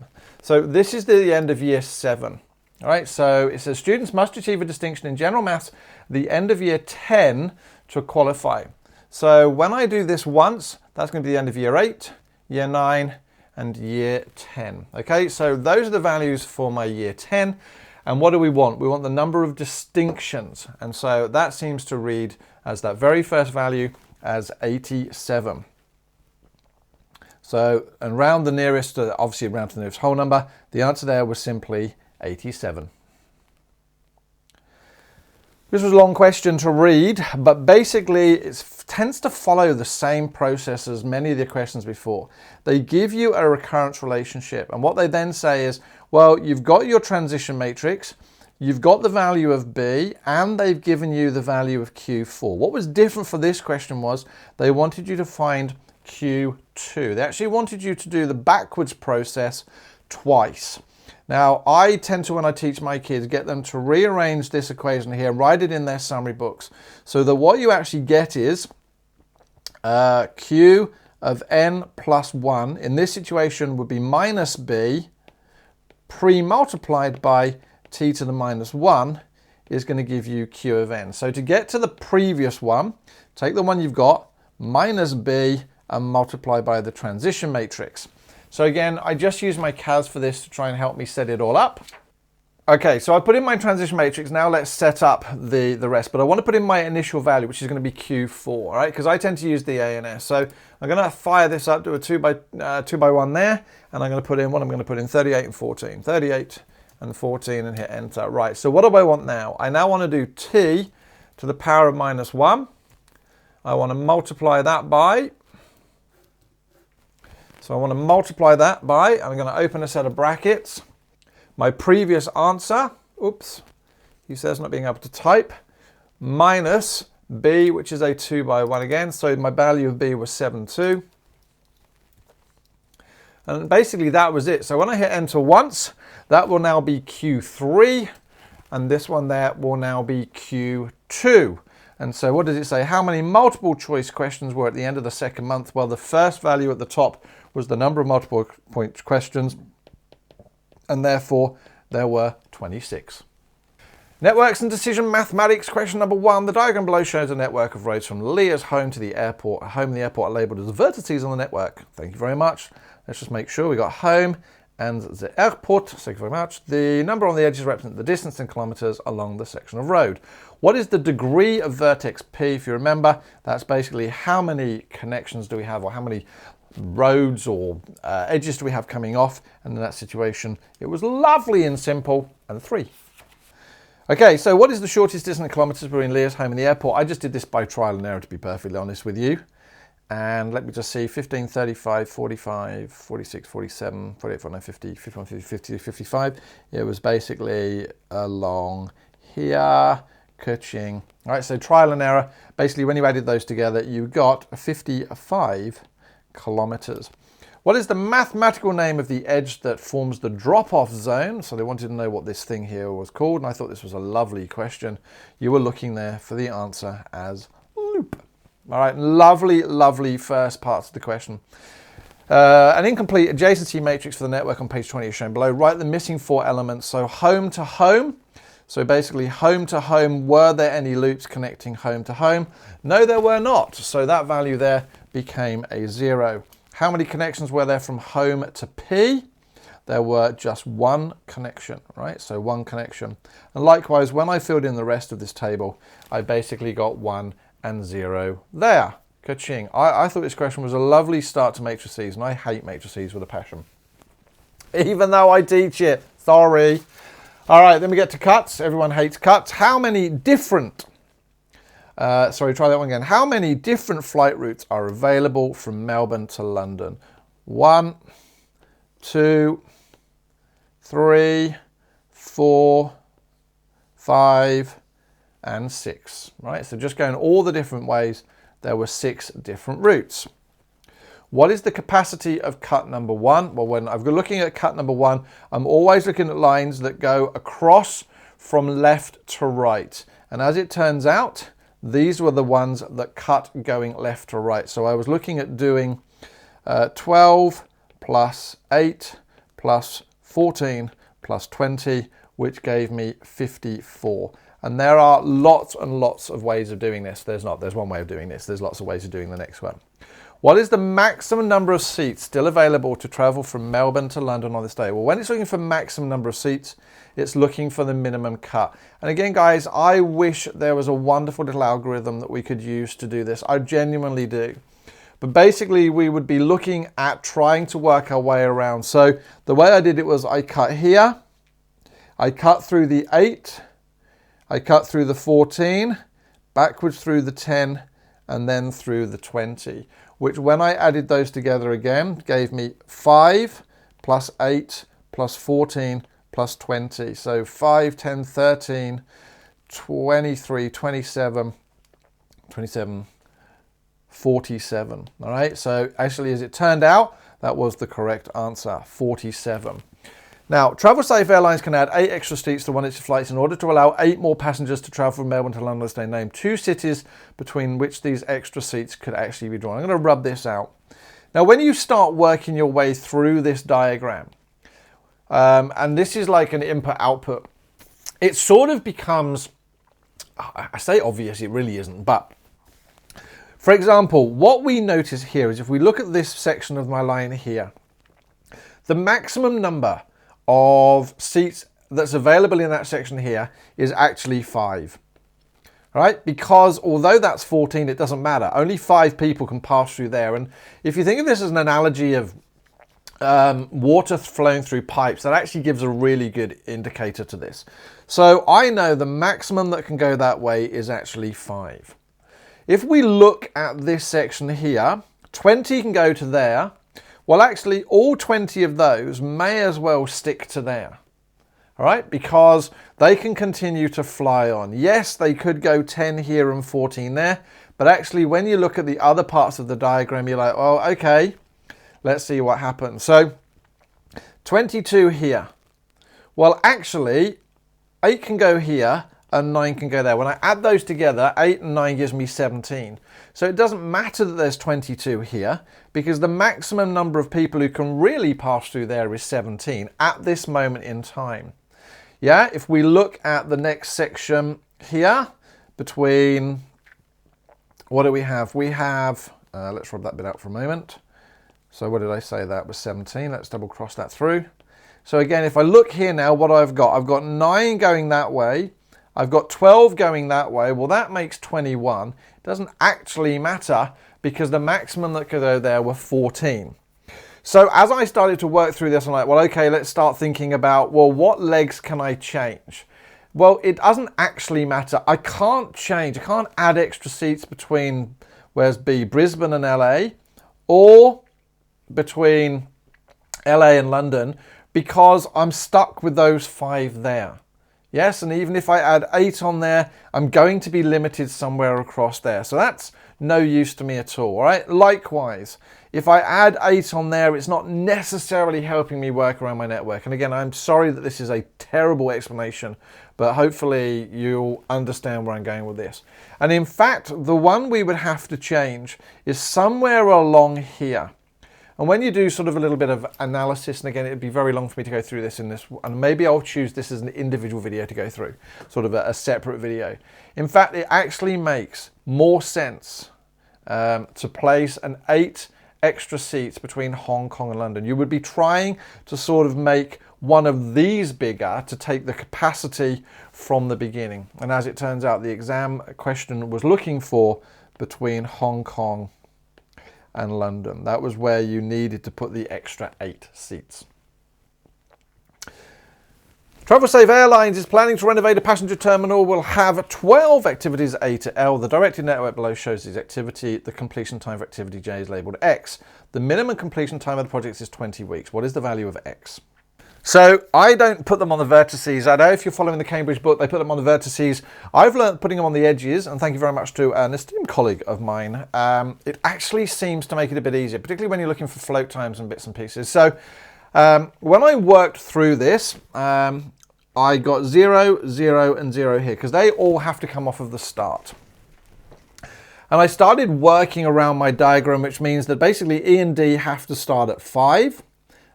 So this is the end of year 7. All right, so it says students must achieve a distinction in general maths at the end of year 10 to qualify. So when I do this once, that's going to be the end of year 8, year 9, and year 10. Okay, so those are the values for my year 10. And what do we want? We want the number of distinctions. And so that seems to read as that very first value as 87. So, and round the nearest, obviously round to the nearest whole number, the answer there was simply 87. This was a long question to read, but basically it tends to follow the same process as many of the questions before. They give you a recurrence relationship, and what they then say is, well, you've got your transition matrix, you've got the value of B, and they've given you the value of Q4. What was different for this question was they wanted you to find Q2. They actually wanted you to do the backwards process twice. Now, I tend to, when I teach my kids, get them to rearrange this equation here, write it in their summary books, so that what you actually get is Q of n plus 1, in this situation would be minus B, pre-multiplied by t to the minus 1, is going to give you Q of n. So to get to the previous one, take the one you've got, minus B, and multiply by the transition matrix. So again, I just use my CAS for this to try and help me set it all up. Okay, so I put in my transition matrix. Now let's set up the rest. But I want to put in my initial value, which is going to be Q4, all right? Because I tend to use the A and S. So I'm going to fire this up, do a 2 by 1 there, and I'm going to put in what I'm going to put in 38 and 14. 38 and 14 and hit enter. Right, so what do I want now? I now want to do t to the power of minus 1. I want to multiply that by... So I want to multiply that by, I'm going to open a set of brackets. My previous answer, oops, he says not being able to type, minus B, which is a 2 by 1 again. So my value of B was 7.2. And basically that was it. So when I hit enter once, that will now be Q3. And this one there will now be Q2. And so what does it say? How many multiple choice questions were at the end of the second month? Well, the first value at the top was the number of multiple point questions, and therefore there were 26. Networks and decision mathematics, question number 1. The diagram below shows a network of roads from Leah's home to the airport. Home and the airport are labelled as vertices on the network. Thank you very much. Let's just make sure we got home and the airport. Thank you very much. The number on the edges represent the distance in kilometres along the section of road. What is the degree of vertex P? If you remember, that's basically how many connections do we have, or how many roads or edges do we have coming off. And in that situation, it was lovely and simple, and 3. Okay, so what is the shortest distance in kilometres between Leah's home and the airport? I just did this by trial and error, to be perfectly honest with you. And let me just see, 15, 35, 45, 46, 47, 48, 49, 50, 51, 50, 50, 55. It was basically along here, Kuching. All right, so trial and error. Basically, when you added those together, you got 55 kilometers. What is the mathematical name of the edge that forms the drop-off zone? So they wanted to know what this thing here was called, and I thought this was a lovely question. You were looking there for the answer as loop. All right, lovely, lovely first parts of the question. An incomplete adjacency matrix for the network on page 20 is shown below. Write the missing 4 elements. So home to home. So basically home to home, were there any loops connecting home to home? No, there were not. So that value there became a 0. How many connections were there from home to P? There were just 1 connection, right? So 1 connection. And likewise, when I filled in the rest of this table, I basically got 1 and 0 there. Ka-ching. I thought this question was a lovely start to matrices, and I hate matrices with a passion. Even though I teach it. Sorry. All right, then we get to cuts. Everyone hates cuts. How many different... sorry, try that one again. How many different flight routes are available from Melbourne to London? 1, 2, 3, 4, 5, and 6. Right, so just going all the different ways, there were 6 different routes. What is the capacity of cut number 1? Well, when I'm looking at cut number 1, I'm always looking at lines that go across from left to right. And as it turns out, these were the ones that cut going left to right. So I was looking at doing 12 plus 8 plus 14 plus 20 which gave me 54. And there are lots and lots of ways of doing this. There's one way of doing this. There's lots of ways of doing the next one. What is the maximum number of seats still available to travel from Melbourne to London on this day? Well, when it's looking for maximum number of seats, it's looking for the minimum cut. And again, guys, I wish there was a wonderful little algorithm that we could use to do this. I genuinely do. But basically, we would be looking at trying to work our way around. So the way I did it was I cut here, I cut through the 8, I cut through the 14, backwards through the 10, and then through the 20, which when I added those together again, gave me 5 plus 8 plus 14 plus 20. So 5, 10, 13, 23, 27, 47. All right, so actually, as it turned out, that was the correct answer, 47. Now, Travel Safe Airlines can add 8 extra seats to one of its flights in order to allow 8 more passengers to travel from Melbourne to London this day. Name 2 cities between which these extra seats could actually be drawn. I'm going to rub this out. Now, when you start working your way through this diagram, and this is like an input-output, it sort of becomes, I say obvious, it really isn't, but for example, what we notice here is if we look at this section of my line here, the maximum number of seats that's available in that section here is actually 5. All right, because although that's 14, it doesn't matter. Only 5 people can pass through there. And if you think of this as an analogy of water flowing through pipes, that actually gives a really good indicator to this. So I know the maximum that can go that way is actually 5. If we look at this section here, 20 can go to there. Well, actually, all 20 of those may as well stick to there, all right, because they can continue to fly on. Yes, they could go 10 here and 14 there, but actually, when you look at the other parts of the diagram, you're like, well, okay, let's see what happens. So 22 here. Well, actually, 8 can go here and 9 can go there. When I add those together, 8 and 9 gives me 17. So it doesn't matter that there's 22 here because the maximum number of people who can really pass through there is 17 at this moment in time. Yeah, if we look at the next section here between, what do we have? We have, let's rub that bit out for a moment. So what did I say? That was 17. Let's double cross that through. So again, if I look here now, what I've got 9 going that way. I've got 12 going that way. Well, that makes 21. It doesn't actually matter because the maximum that could go there were 14. So as I started to work through this, I'm like, well, okay, let's start thinking about, well, what legs can I change? Well, it doesn't actually matter. I can't change. I can't add extra seats between, where's B, Brisbane and LA, or between LA and London, because I'm stuck with those 5 there. Yes, and even if I add 8 on there, I'm going to be limited somewhere across there. So that's no use to me at all, all right? Likewise, if I add 8 on there, it's not necessarily helping me work around my network. And again, I'm sorry that this is a terrible explanation, but hopefully you'll understand where I'm going with this. And in fact, the one we would have to change is somewhere along here. And when you do sort of a little bit of analysis, and again, it'd be very long for me to go through this in this, and maybe I'll choose this as an individual video to go through, sort of a separate video. In fact, it actually makes more sense to place an 8 extra seats between Hong Kong and London. You would be trying to sort of make one of these bigger to take the capacity from the beginning. And as it turns out, the exam question was looking for between Hong Kong and London. That was where you needed to put the extra 8 seats. Travel Safe Airlines is planning to renovate a passenger terminal. Will have 12 activities A to L. The directed network below shows this activity. The completion time for activity J is labelled X. The minimum completion time of the project is 20 weeks. What is the value of X? So I don't put them on the vertices. I know if you're following the Cambridge book, they put them on the vertices. I've learnt putting them on the edges, and thank you very much to an esteemed colleague of mine. It actually seems to make it a bit easier, particularly when you're looking for float times and bits and pieces. So when I worked through this, I got 0, 0, and 0 here, because they all have to come off of the start. And I started working around my diagram, which means that basically E and D have to start at 5.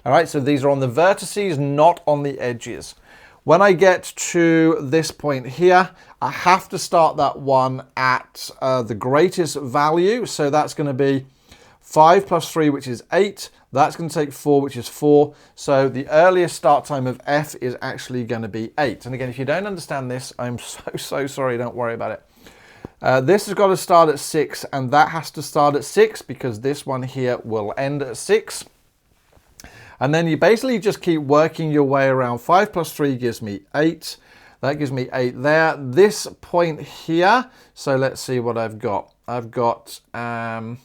All right, so these are on the vertices, not on the edges. When I get to this point here, I have to start that one at the greatest value. So that's going to be 5 plus 3, which is 8. That's going to take 4, which is 4. So the earliest start time of F is actually going to be 8. And again, if you don't understand this, I'm so sorry. Don't worry about it. This has got to start at 6, and that has to start at 6 because this one here will end at 6. And then you basically just keep working your way around. 5 plus 3 gives me 8. That gives me 8 there. This point here, so let's see what I've got. I've got 8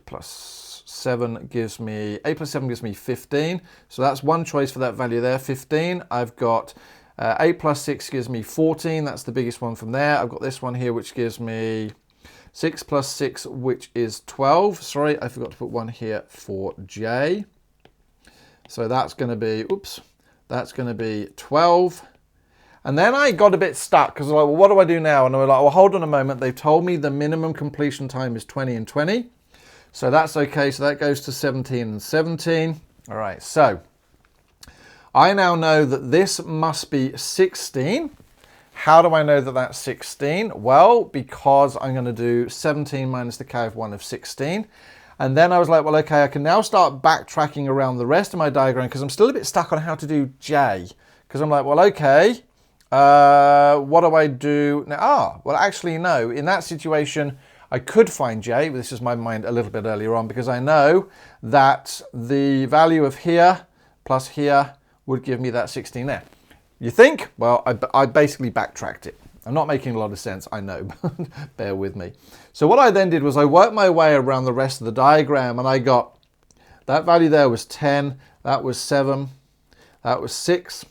plus 7 gives me 15. So that's one choice for that value there, 15. I've got 8 plus 6 gives me 14. That's the biggest one from there. I've got this one here, which gives me 6 plus 6, which is 12. Sorry, I forgot to put one here for J. So that's going to be, that's going to be 12. And then I got a bit stuck because I was like, well, what do I do now? And I was like, well, hold on a moment. They've told me the minimum completion time is 20 and 20. So that's okay. So that goes to 17 and 17. All right, so I now know that this must be 16. How do I know that that's 16? Well, because I'm going to do 17 minus the k of 1 of 16. And then I was like, well, okay, I can now start backtracking around the rest of my diagram because I'm still a bit stuck on how to do J. Because I'm like, well, okay, what do I do now? Well, actually, no. In that situation, I could find J. This is my mind a little bit earlier on because I know that the value of here plus here would give me that 16 there. You think? Well, I basically backtracked it. I'm not making a lot of sense, I know, bear with me. So what I then did was I worked my way around the rest of the diagram and I got that value there was 10, that was 7, that was 6,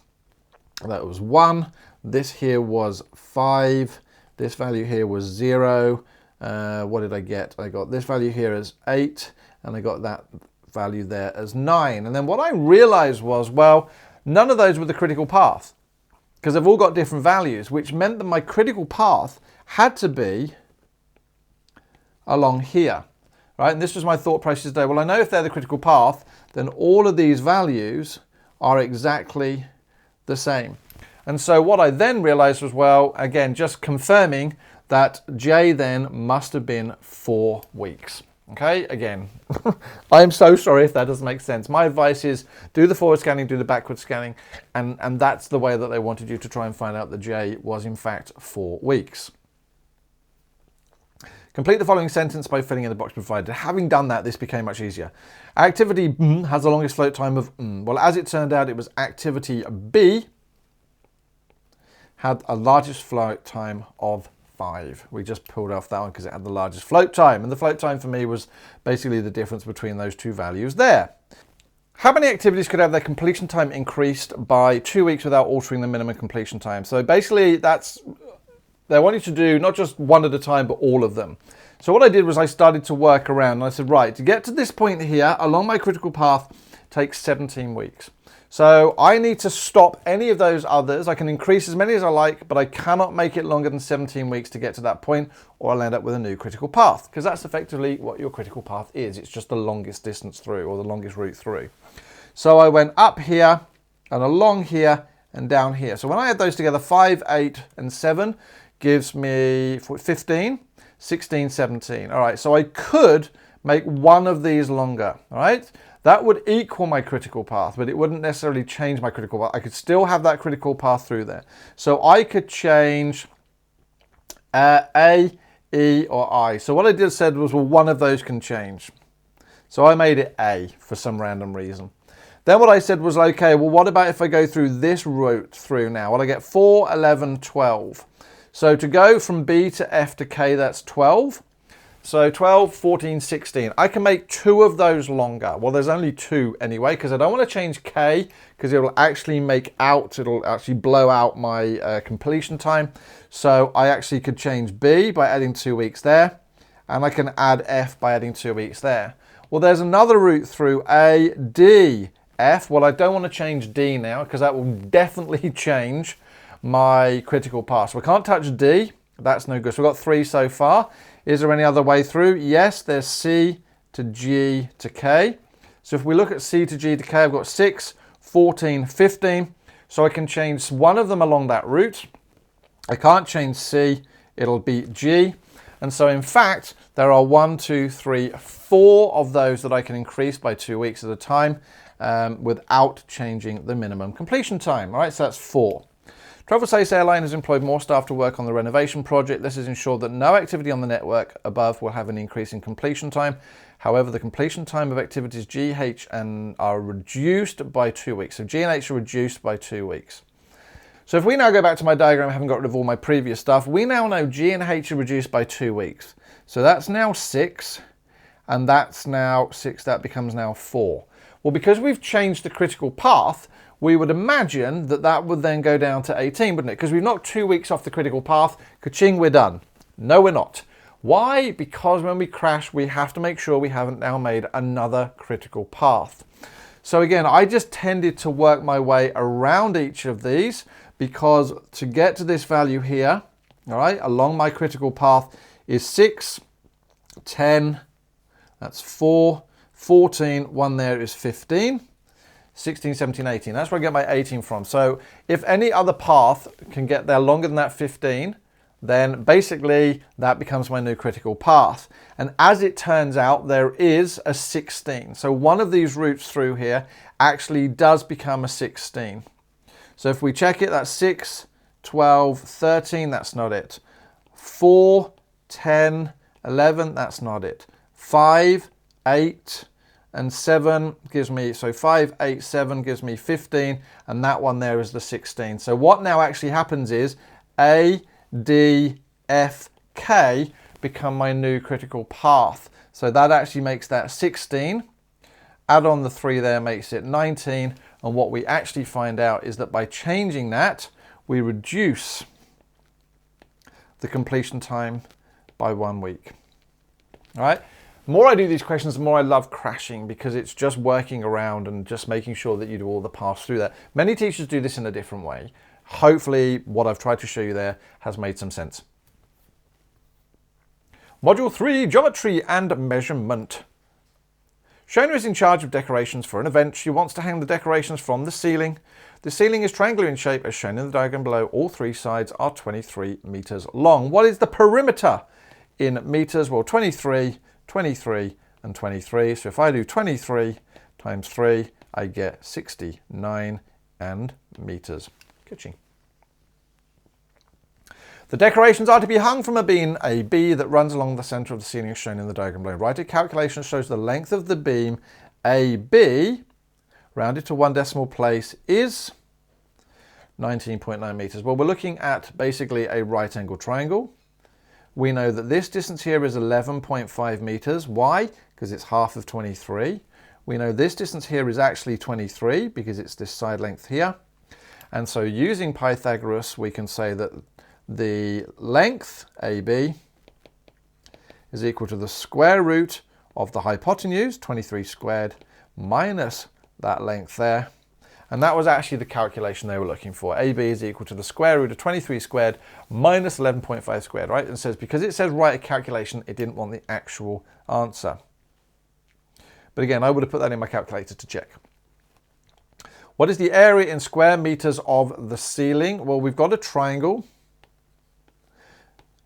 that was 1, this here was 5, this value here was 0. What did I get? I got this value here as 8 and I got that value there as 9. And then what I realized was, well, none of those were the critical path because they've all got different values, which meant that my critical path had to be along here, right? And this was my thought process today. Well, I know if they're the critical path, then all of these values are exactly the same. And so what I then realized was, well, again, just confirming that J then must have been 4 weeks. Okay, again, I'm so sorry if that doesn't make sense. My advice is do the forward scanning, do the backward scanning, and that's the way that they wanted you to try and find out that J was in fact 4 weeks. Complete the following sentence by filling in the box provided. Having done that, this became much easier. Activity has the longest float time of Well, as it turned out, it was activity B had a largest float time of 5. We just pulled off that one because it had the largest float time, and the float time for me was basically the difference between those two values there. How many activities could have their completion time increased by 2 weeks without altering the minimum completion time? So basically they want you to do not just one at a time, but all of them. So what I did was I started to work around and I said, right, to get to this point here along my critical path takes 17 weeks. So I need to stop any of those others. I can increase as many as I like, but I cannot make it longer than 17 weeks to get to that point, or I'll end up with a new critical path, because that's effectively what your critical path is. It's just the longest distance through, or the longest route through. So I went up here and along here and down here. So when I add those together, 5, 8 and 7 gives me 15, 16, 17. All right, so I could make one of these longer, all right? That would equal my critical path, but it wouldn't necessarily change my critical path. I could still have that critical path through there. So I could change A, E, or I. So what I said was, well, one of those can change. So I made it A for some random reason. Then what I said was, okay, well, what about if I go through this route through now? Well, I get 4, 11, 12. So to go from B to F to K, that's 12. So 12, 14, 16. I can make 2 of those longer. Well, there's only 2 anyway, because I don't want to change K, because it'll actually it'll actually blow out my completion time. So I actually could change B by adding 2 weeks there, and I can add F by adding 2 weeks there. Well, there's another route through A, D, F. Well, I don't want to change D now, because that will definitely change my critical path. So we can't touch D. That's no good. So we've got 3 so far. Is there any other way through? Yes, there's C to G to K. So if we look at C to G to K, I've got 6, 14, 15. So I can change one of them along that route. I can't change C, it'll be G. And so in fact, there are 1, 2, 3, 4 of those that I can increase by 2 weeks at a time without changing the minimum completion time. All right, so that's 4. Travel Safe Airline has employed more staff to work on the renovation project. This has ensured that no activity on the network above will have an increase in completion time. However, the completion time of activities G, H and are reduced by 2 weeks. So G and H are reduced by 2 weeks. So if we now go back to my diagram, having got rid of all my previous stuff, we now know G and H are reduced by 2 weeks. So that's now 6, and that's now 6, that becomes now 4. Well, because we've changed the critical path, we would imagine that that would then go down to 18, wouldn't it? Because we've knocked 2 weeks off the critical path. Ka-ching, we're done. No, we're not. Why? Because when we crash, we have to make sure we haven't now made another critical path. So again, I just tended to work my way around each of these because to get to this value here, all right, along my critical path is 6, 10, that's 4, 14, 1 there is 15. 16, 17, 18. That's where I get my 18 from. So if any other path can get there longer than that 15, then basically that becomes my new critical path. And as it turns out, there is a 16. So one of these routes through here actually does become a 16. So if we check it, that's 6, 12, 13, that's not it. 4, 10, 11, that's not it. 5, 8, and 7 gives me, so 5, 8, 7 gives me 15, and that one there is the 16. So what now actually happens is A, D, F, K become my new critical path. So that actually makes that 16. Add on the 3 there makes it 19. And what we actually find out is that by changing that, we reduce the completion time by 1 week. All right. The more I do these questions, the more I love crashing because it's just working around and just making sure that you do all the paths through that. Many teachers do this in a different way. Hopefully what I've tried to show you there has made some sense. Module 3, Geometry and Measurement. Shona is in charge of decorations for an event. She wants to hang the decorations from the ceiling. The ceiling is triangular in shape as shown in the diagram below. All 3 sides are 23 meters long. What is the perimeter in meters? Well, 23, 23 and 23. So if I do 23 times 3, I get 69 and meters. Kitching. The decorations are to be hung from a beam AB that runs along the center of the ceiling as shown in the diagram below. Right, a calculation shows the length of the beam AB, rounded to 1 decimal place, is 19.9 meters. Well, we're looking at basically a right angle triangle. We know that this distance here is 11.5 meters. Why? Because it's half of 23. We know this distance here is actually 23 because it's this side length here. And so using Pythagoras, we can say that the length AB is equal to the square root of the hypotenuse, 23 squared, minus that length there. And that was actually the calculation they were looking for. AB is equal to the square root of 23 squared minus 11.5 squared, right? And it says, because it says write a calculation, it didn't want the actual answer. But again, I would have put that in my calculator to check. What is the area in square meters of the ceiling? Well, we've got a triangle.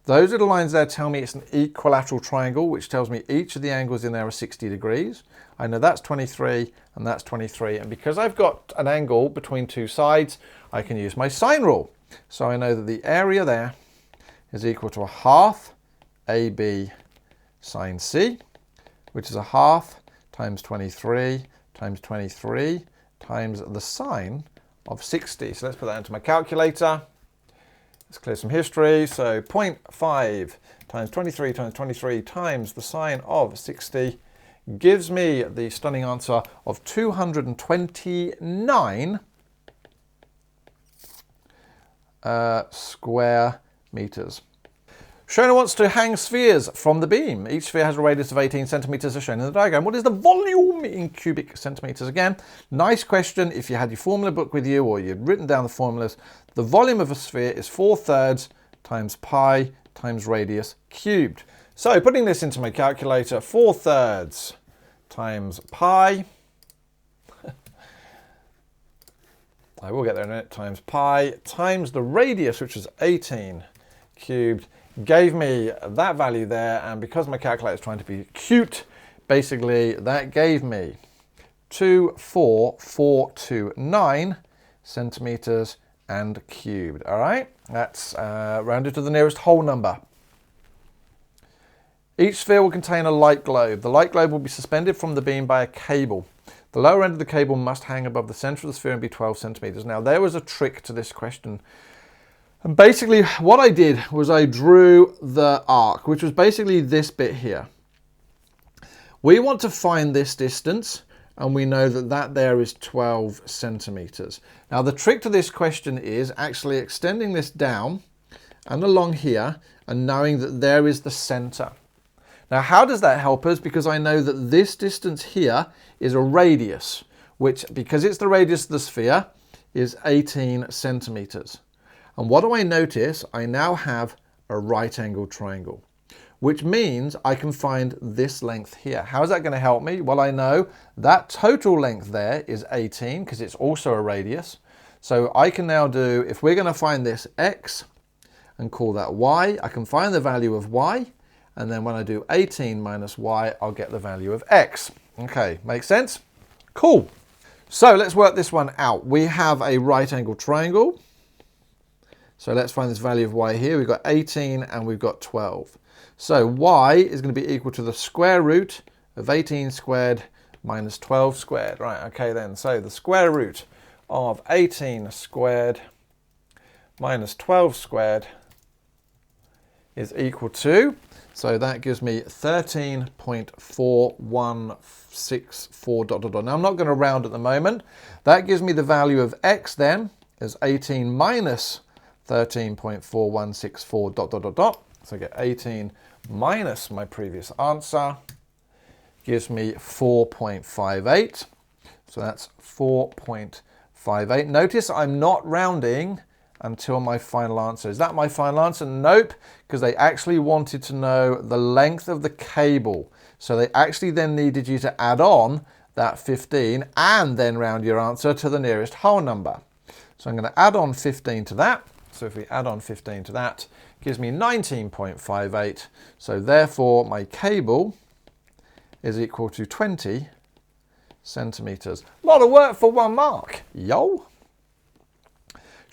Those little lines there tell me it's an equilateral triangle, which tells me each of the angles in there are 60 degrees. I know that's 23 and that's 23. And because I've got an angle between 2 sides, I can use my sine rule. So I know that the area there is equal to a half AB sine C, which is a half times 23 times 23 times the sine of 60. So let's put that into my calculator. Let's clear some history. So 0.5 times 23 times 23 times the sine of 60 gives me the stunning answer of 229 square meters. Shona wants to hang spheres from the beam. Each sphere has a radius of 18 centimeters as shown in the diagram. What is the volume in cubic centimeters? Again, nice question. If you had your formula book with you or you'd written down the formulas, the volume of a sphere is 4/3 times pi times radius cubed. So putting this into my calculator, 4/3 times pi I will get there in a minute, times pi times the radius, which is 18 cubed, gave me that value there. And because my calculator is trying to be cute, basically that gave me 24429 centimeters and cubed. All right, that's rounded to the nearest whole number. Each sphere will contain a light globe. The light globe will be suspended from the beam by a cable. The lower end of the cable must hang above the center of the sphere and be 12 centimeters. Now, there was a trick to this question. And basically, what I did was I drew the arc, which was basically this bit here. We want to find this distance, and we know that that there is 12 centimeters. Now, the trick to this question is actually extending this down and along here and knowing that there is the center. Now, how does that help us? Because I know that this distance here is a radius, which, because it's the radius of the sphere, is 18 centimeters. And what do I notice? I now have a right-angled triangle, which means I can find this length here. How is that going to help me? Well, I know that total length there is 18 because it's also a radius. So I can now do, if we're going to find this x and call that y, I can find the value of y. And then when I do 18 minus y, I'll get the value of x. Okay, makes sense? Cool. So let's work this one out. We have a right-angled triangle. So let's find this value of y here. We've got 18 and we've got 12. So y is going to be equal to the square root of 18 squared minus 12 squared. Right, okay then. So the square root of 18 squared minus 12 squared is equal to, so that gives me 13.4164 dot dot dot. Now I'm not going to round at the moment. That gives me the value of x then as 18 minus 13.4164 dot dot dot dot. So I get 18 minus my previous answer gives me 4.58. So that's 4.58. Notice I'm not rounding until my final answer. Is that my final answer? Nope, because they actually wanted to know the length of the cable. So they actually then needed you to add on that 15 and then round your answer to the nearest whole number. So I'm going to add on 15 to that. So if we add on 15 to that, it gives me 19.58. So therefore my cable is equal to 20 centimeters. A lot of work for 1 mark. Yo!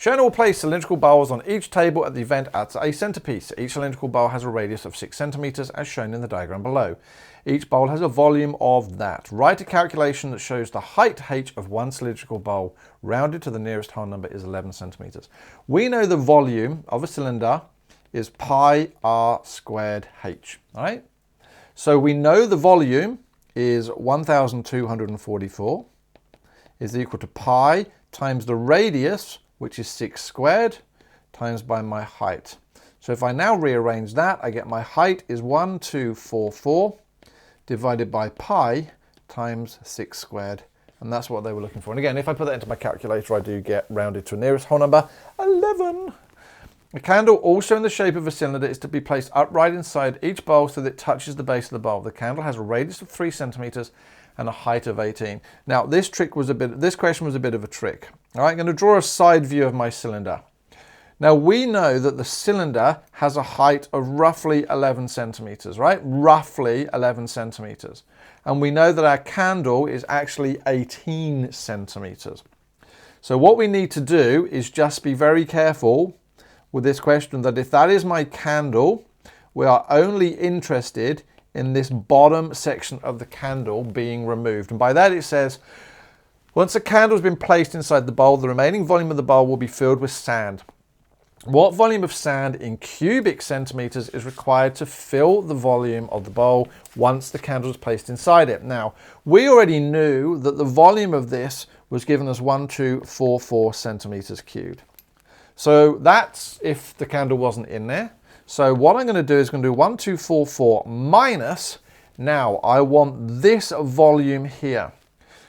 Shown will place cylindrical bowls on each table at the event at a centerpiece. Each cylindrical bowl has a radius of 6 centimeters as shown in the diagram below. Each bowl has a volume of that. Write a calculation that shows the height h of one cylindrical bowl rounded to the nearest whole number is 11 centimeters. We know the volume of a cylinder is pi r squared h, all right? So we know the volume is 1,244 is equal to pi times the radius, which is 6 squared, times by my height. So if I now rearrange that, I get my height is 1244 divided by pi times 6 squared. And that's what they were looking for. And again, if I put that into my calculator, I do get rounded to the nearest whole number, 11. A candle, also in the shape of a cylinder, is to be placed upright inside each bowl so that it touches the base of the bowl. The candle has a radius of 3 centimeters and a height of 18. Now, this question was a bit of a trick. All right, I'm going to draw a side view of my cylinder. Now, we know that the cylinder has a height of roughly 11 centimeters, right? Roughly 11 centimeters. And we know that our candle is actually 18 centimeters. So what we need to do is just be very careful with this question that if that is my candle, we are only interested in this bottom section of the candle being removed. And by that it says, once the candle has been placed inside the bowl, the remaining volume of the bowl will be filled with sand. What volume of sand in cubic centimeters is required to fill the volume of the bowl once the candle is placed inside it? Now, we already knew that the volume of this was given as 1244 centimeters cubed. So that's if the candle wasn't in there. So what I'm going to do is going to do 1244 minus, now I want this volume here.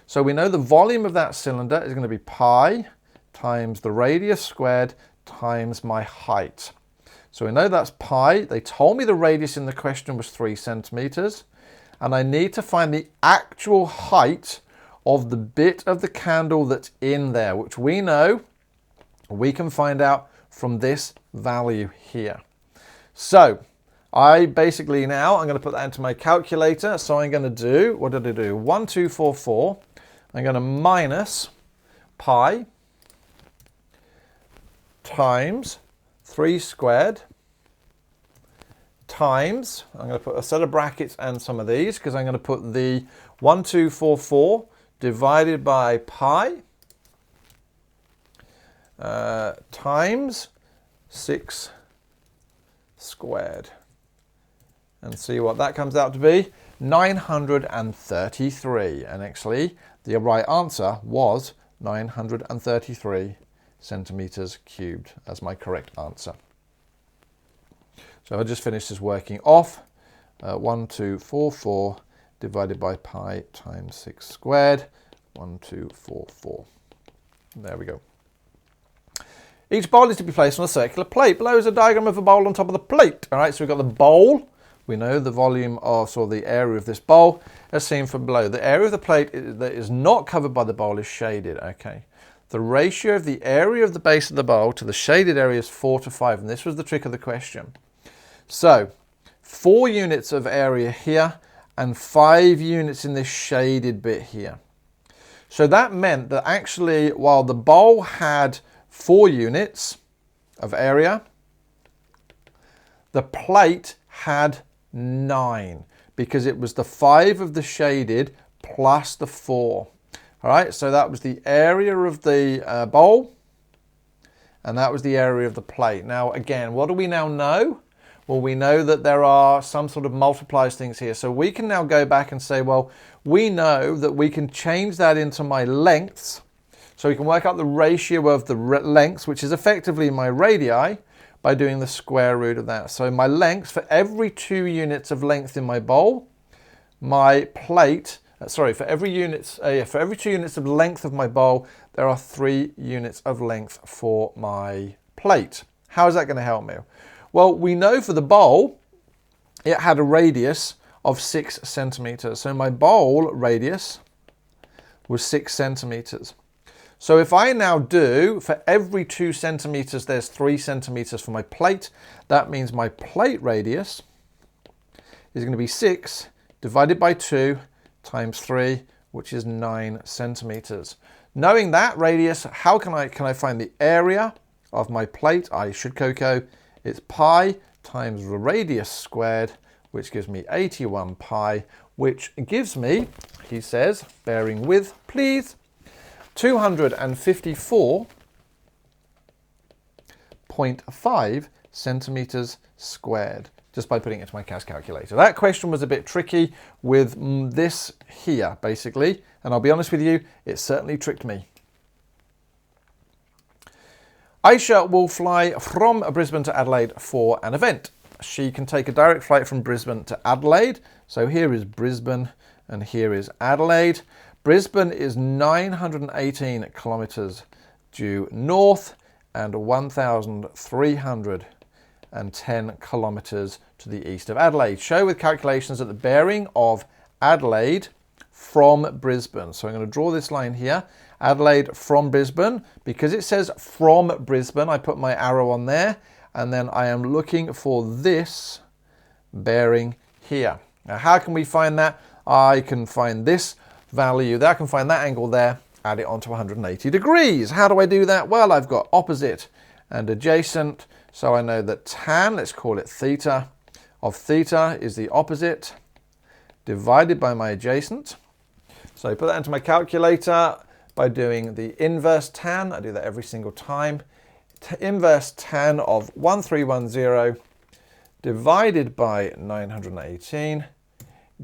So we know the volume of that cylinder is going to be pi times the radius squared times my height. So we know that's pi. They told me the radius in the question was 3 centimeters. And I need to find the actual height of the bit of the candle that's in there, which we know we can find out from this value here. So I basically now, I'm going to put that into my calculator. So I'm going to do, what did I do? 1244. I'm going to minus pi times 3 squared times, I'm going to put a set of brackets and some of these because I'm going to put the 1244 divided by pi times 6 squared, and see what that comes out to be. 933, and actually the right answer was 933 centimeters cubed as my correct answer. So I just finished this working off. 1244 divided by pi times 6 squared, 1244. There we go. Each bowl is to be placed on a circular plate. Below is a diagram of a bowl on top of the plate. All right, so we've got the bowl. We know the volume of, or the area of this bowl as seen from below. The area of the plate that is not covered by the bowl is shaded, okay. The ratio of the area of the base of the bowl to the shaded area is 4 to 5, and this was the trick of the question. So 4 units of area here and 5 units in this shaded bit here. So that meant that actually while the bowl had 4 units of area, the plate had 9 because it was the 5 of the shaded plus the 4. All right, so that was the area of the bowl and that was the area of the plate. Now again, what do we now know? Well, we know that there are some sort of multipliers things here. So we can now go back and say, well, we know that we can change that into my lengths. So we can work out the ratio of the lengths, which is effectively my radii, by doing the square root of that. So my lengths, for every 2 units of length in my bowl, my plate, for every 2 units of length of my bowl, there are 3 units of length for my plate. How is that going to help me? Well, we know for the bowl, it had a radius of 6 centimeters. So my bowl radius was 6 centimeters. So if I now do, for every 2 centimeters, there's 3 centimeters for my plate. That means my plate radius is going to be 6 divided by 2 times 3, which is 9 centimeters. Knowing that radius, how can I find the area of my plate? I should Coco. It's pi times the radius squared, which gives me 81 pi, which gives me, he says, bearing with, please, 254.5 centimeters squared, just by putting it into my CAS calculator. That question was a bit tricky with this here, basically, and I'll be honest with you, it certainly tricked me. Aisha will fly from Brisbane to Adelaide for an event. She can take a direct flight from Brisbane to Adelaide. So here is Brisbane and here is Adelaide. Brisbane is 918 kilometers due north and 1,310 kilometers to the east of Adelaide. Show with calculations at the bearing of Adelaide from Brisbane. So I'm going to draw this line here. Adelaide from Brisbane. Because it says from Brisbane, I put my arrow on there, and then I am looking for this bearing here. Now, how can we find that? I can find this value there. I can find that angle there, add it onto 180 degrees. How do I do that? Well, I've got opposite and adjacent. So I know that tan, let's call it theta, of theta is the opposite divided by my adjacent. So I put that into my calculator by doing the inverse tan. I do that every single time. Inverse tan of 1310 divided by 918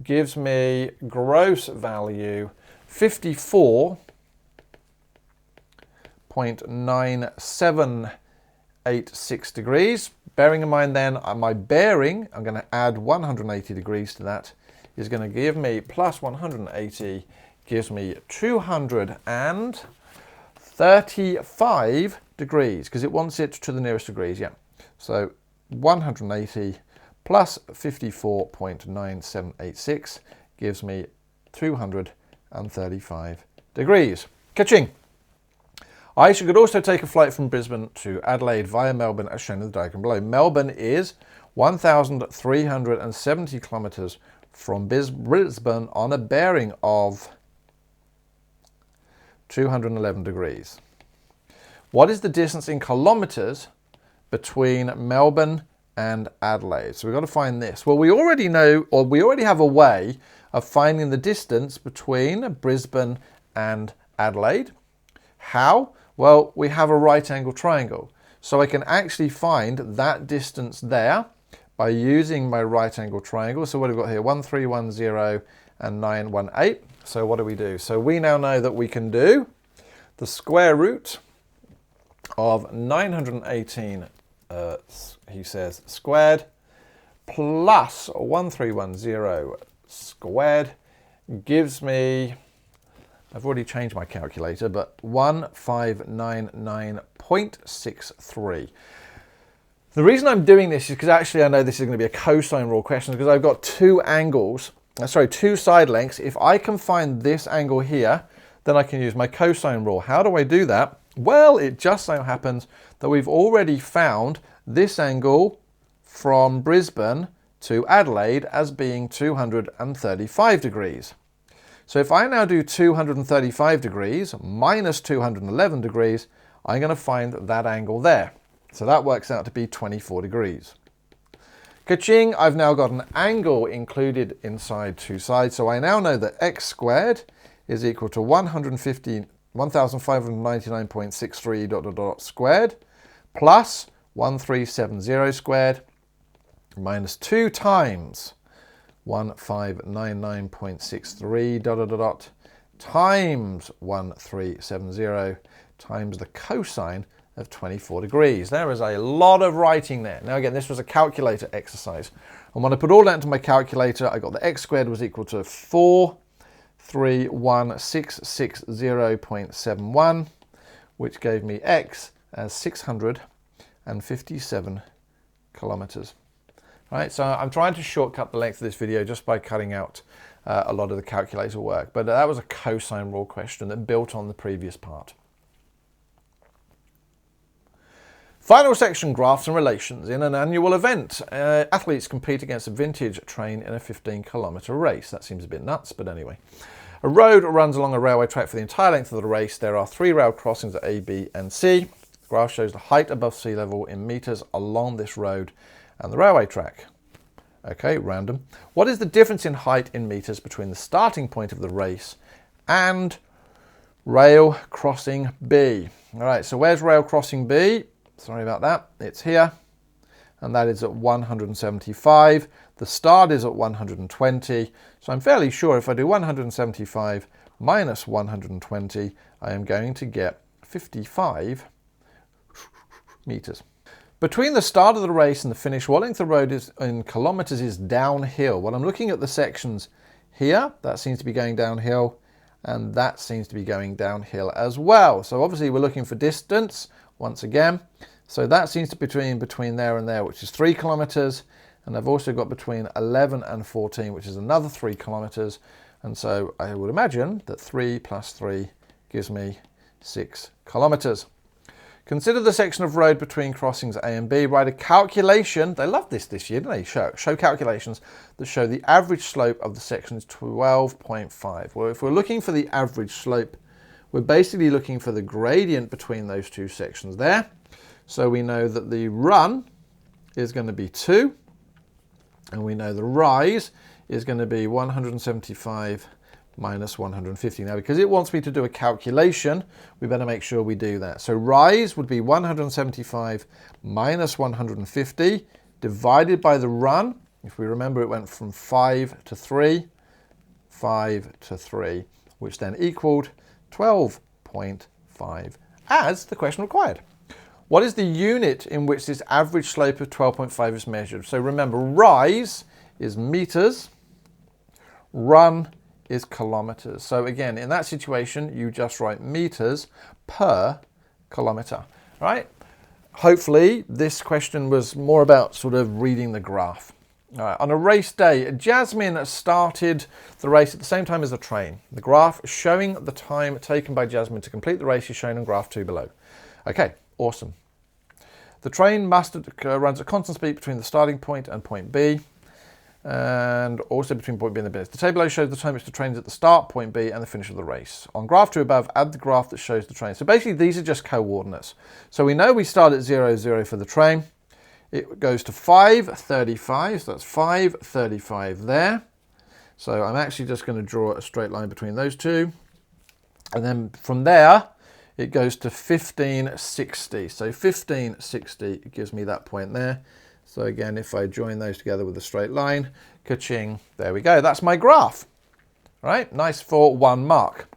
gives me gross value 54.9786 degrees. Bearing in mind then my bearing, I'm going to add 180 degrees to that, is going to give me plus 180 gives me 235 degrees, because it wants it to the nearest degrees, yeah. So 180 plus 54.9786 gives me 235 degrees. Ka-ching! I could also take a flight from Brisbane to Adelaide via Melbourne as shown in the diagram below. Melbourne is 1,370 kilometres from Brisbane on a bearing of 211 degrees. What is the distance in kilometres between Melbourne and Adelaide? So we've got to find this. Well, we already know, or we already have a way of finding the distance between Brisbane and Adelaide. How? Well, we have a right angle triangle. So I can actually find that distance there by using my right angle triangle. So what have we got here? 1310 and 918. So what do? So we now know that we can do the square root of 918, he says, squared plus 1310 squared gives me, I've already changed my calculator, but 1599.63. The reason I'm doing this is because actually I know this is going to be a cosine rule question because I've got two side lengths. If I can find this angle here, then I can use my cosine rule. How do I do that? Well, it just so happens that we've already found this angle from Brisbane to Adelaide as being 235 degrees. So if I now do 235 degrees minus 211 degrees, I'm going to find that angle there. So that works out to be 24 degrees. Ka-ching, I've now got an angle included inside two sides. So I now know that x squared is equal to 1599.63 squared plus 1370 squared minus 2 times 1599.63 times 1370 times the cosine of 24 degrees. There is a lot of writing there. Now again, this was a calculator exercise. And when I put all that into my calculator, I got the x squared was equal to 431,660.71, which gave me x as 657 kilometers. Right, so I'm trying to shortcut the length of this video just by cutting out a lot of the calculator work. But that was a cosine rule question that built on the previous part. Final section, graphs and relations. In an annual event, athletes compete against a vintage train in a 15-kilometre race. That seems a bit nuts, but anyway. A road runs along a railway track for the entire length of the race. There are 3 rail crossings at A, B and C. The graph shows the height above sea level in metres along this road and the railway track. Okay, random. What is the difference in height in metres between the starting point of the race and rail crossing B? All right, so where's rail crossing B? Sorry about that, it's here, and that is at 175. The start is at 120, so I'm fairly sure if I do 175 minus 120, I am going to get 55 meters. Between the start of the race and the finish, what length of road is in kilometers is downhill? Well, I'm looking at the sections here, that seems to be going downhill, and that seems to be going downhill as well. So obviously we're looking for distance once again. So that seems to be between there and there, which is 3 kilometers. And I've also got between 11 and 14, which is another 3 kilometers. And so I would imagine that 3 plus 3 gives me 6 kilometers. Consider the section of road between crossings A and B. Write a calculation. They love this year, didn't they? Show calculations that show the average slope of the section is 12.5. Well, if we're looking for the average slope, we're basically looking for the gradient between those two sections there. So we know that the run is going to be 2, and we know the rise is going to be 175 minus 150. Now, because it wants me to do a calculation, we better make sure we do that. So rise would be 175 minus 150 divided by the run. If we remember, it went from 5 to 3, 5 to 3, which then equaled 12.5 as the question required. What is the unit in which this average slope of 12.5 is measured? So remember, rise is meters, run is kilometers. So again, in that situation, you just write meters per kilometer, right? Hopefully this question was more about sort of reading the graph. All right, on a race day, Jasmine started the race at the same time as the train. The graph showing the time taken by Jasmine to complete the race is shown on graph 2 below. Okay, awesome. The train runs at constant speed between the starting point and point B, and also between point B and the minutes. The table below shows the time which the train is at the start, point B, and the finish of the race. On graph 2 above, add the graph that shows the train. So basically, these are just coordinates. So we know we start at 0, 0 for the train. It goes to 5:35, so that's 5:35 there. So I'm actually just going to draw a straight line between those two. And then from there, it goes to 15:60. So 15:60 gives me that point there. So again, if I join those together with a straight line, ka-ching, there we go. That's my graph. All right, nice for 1 mark.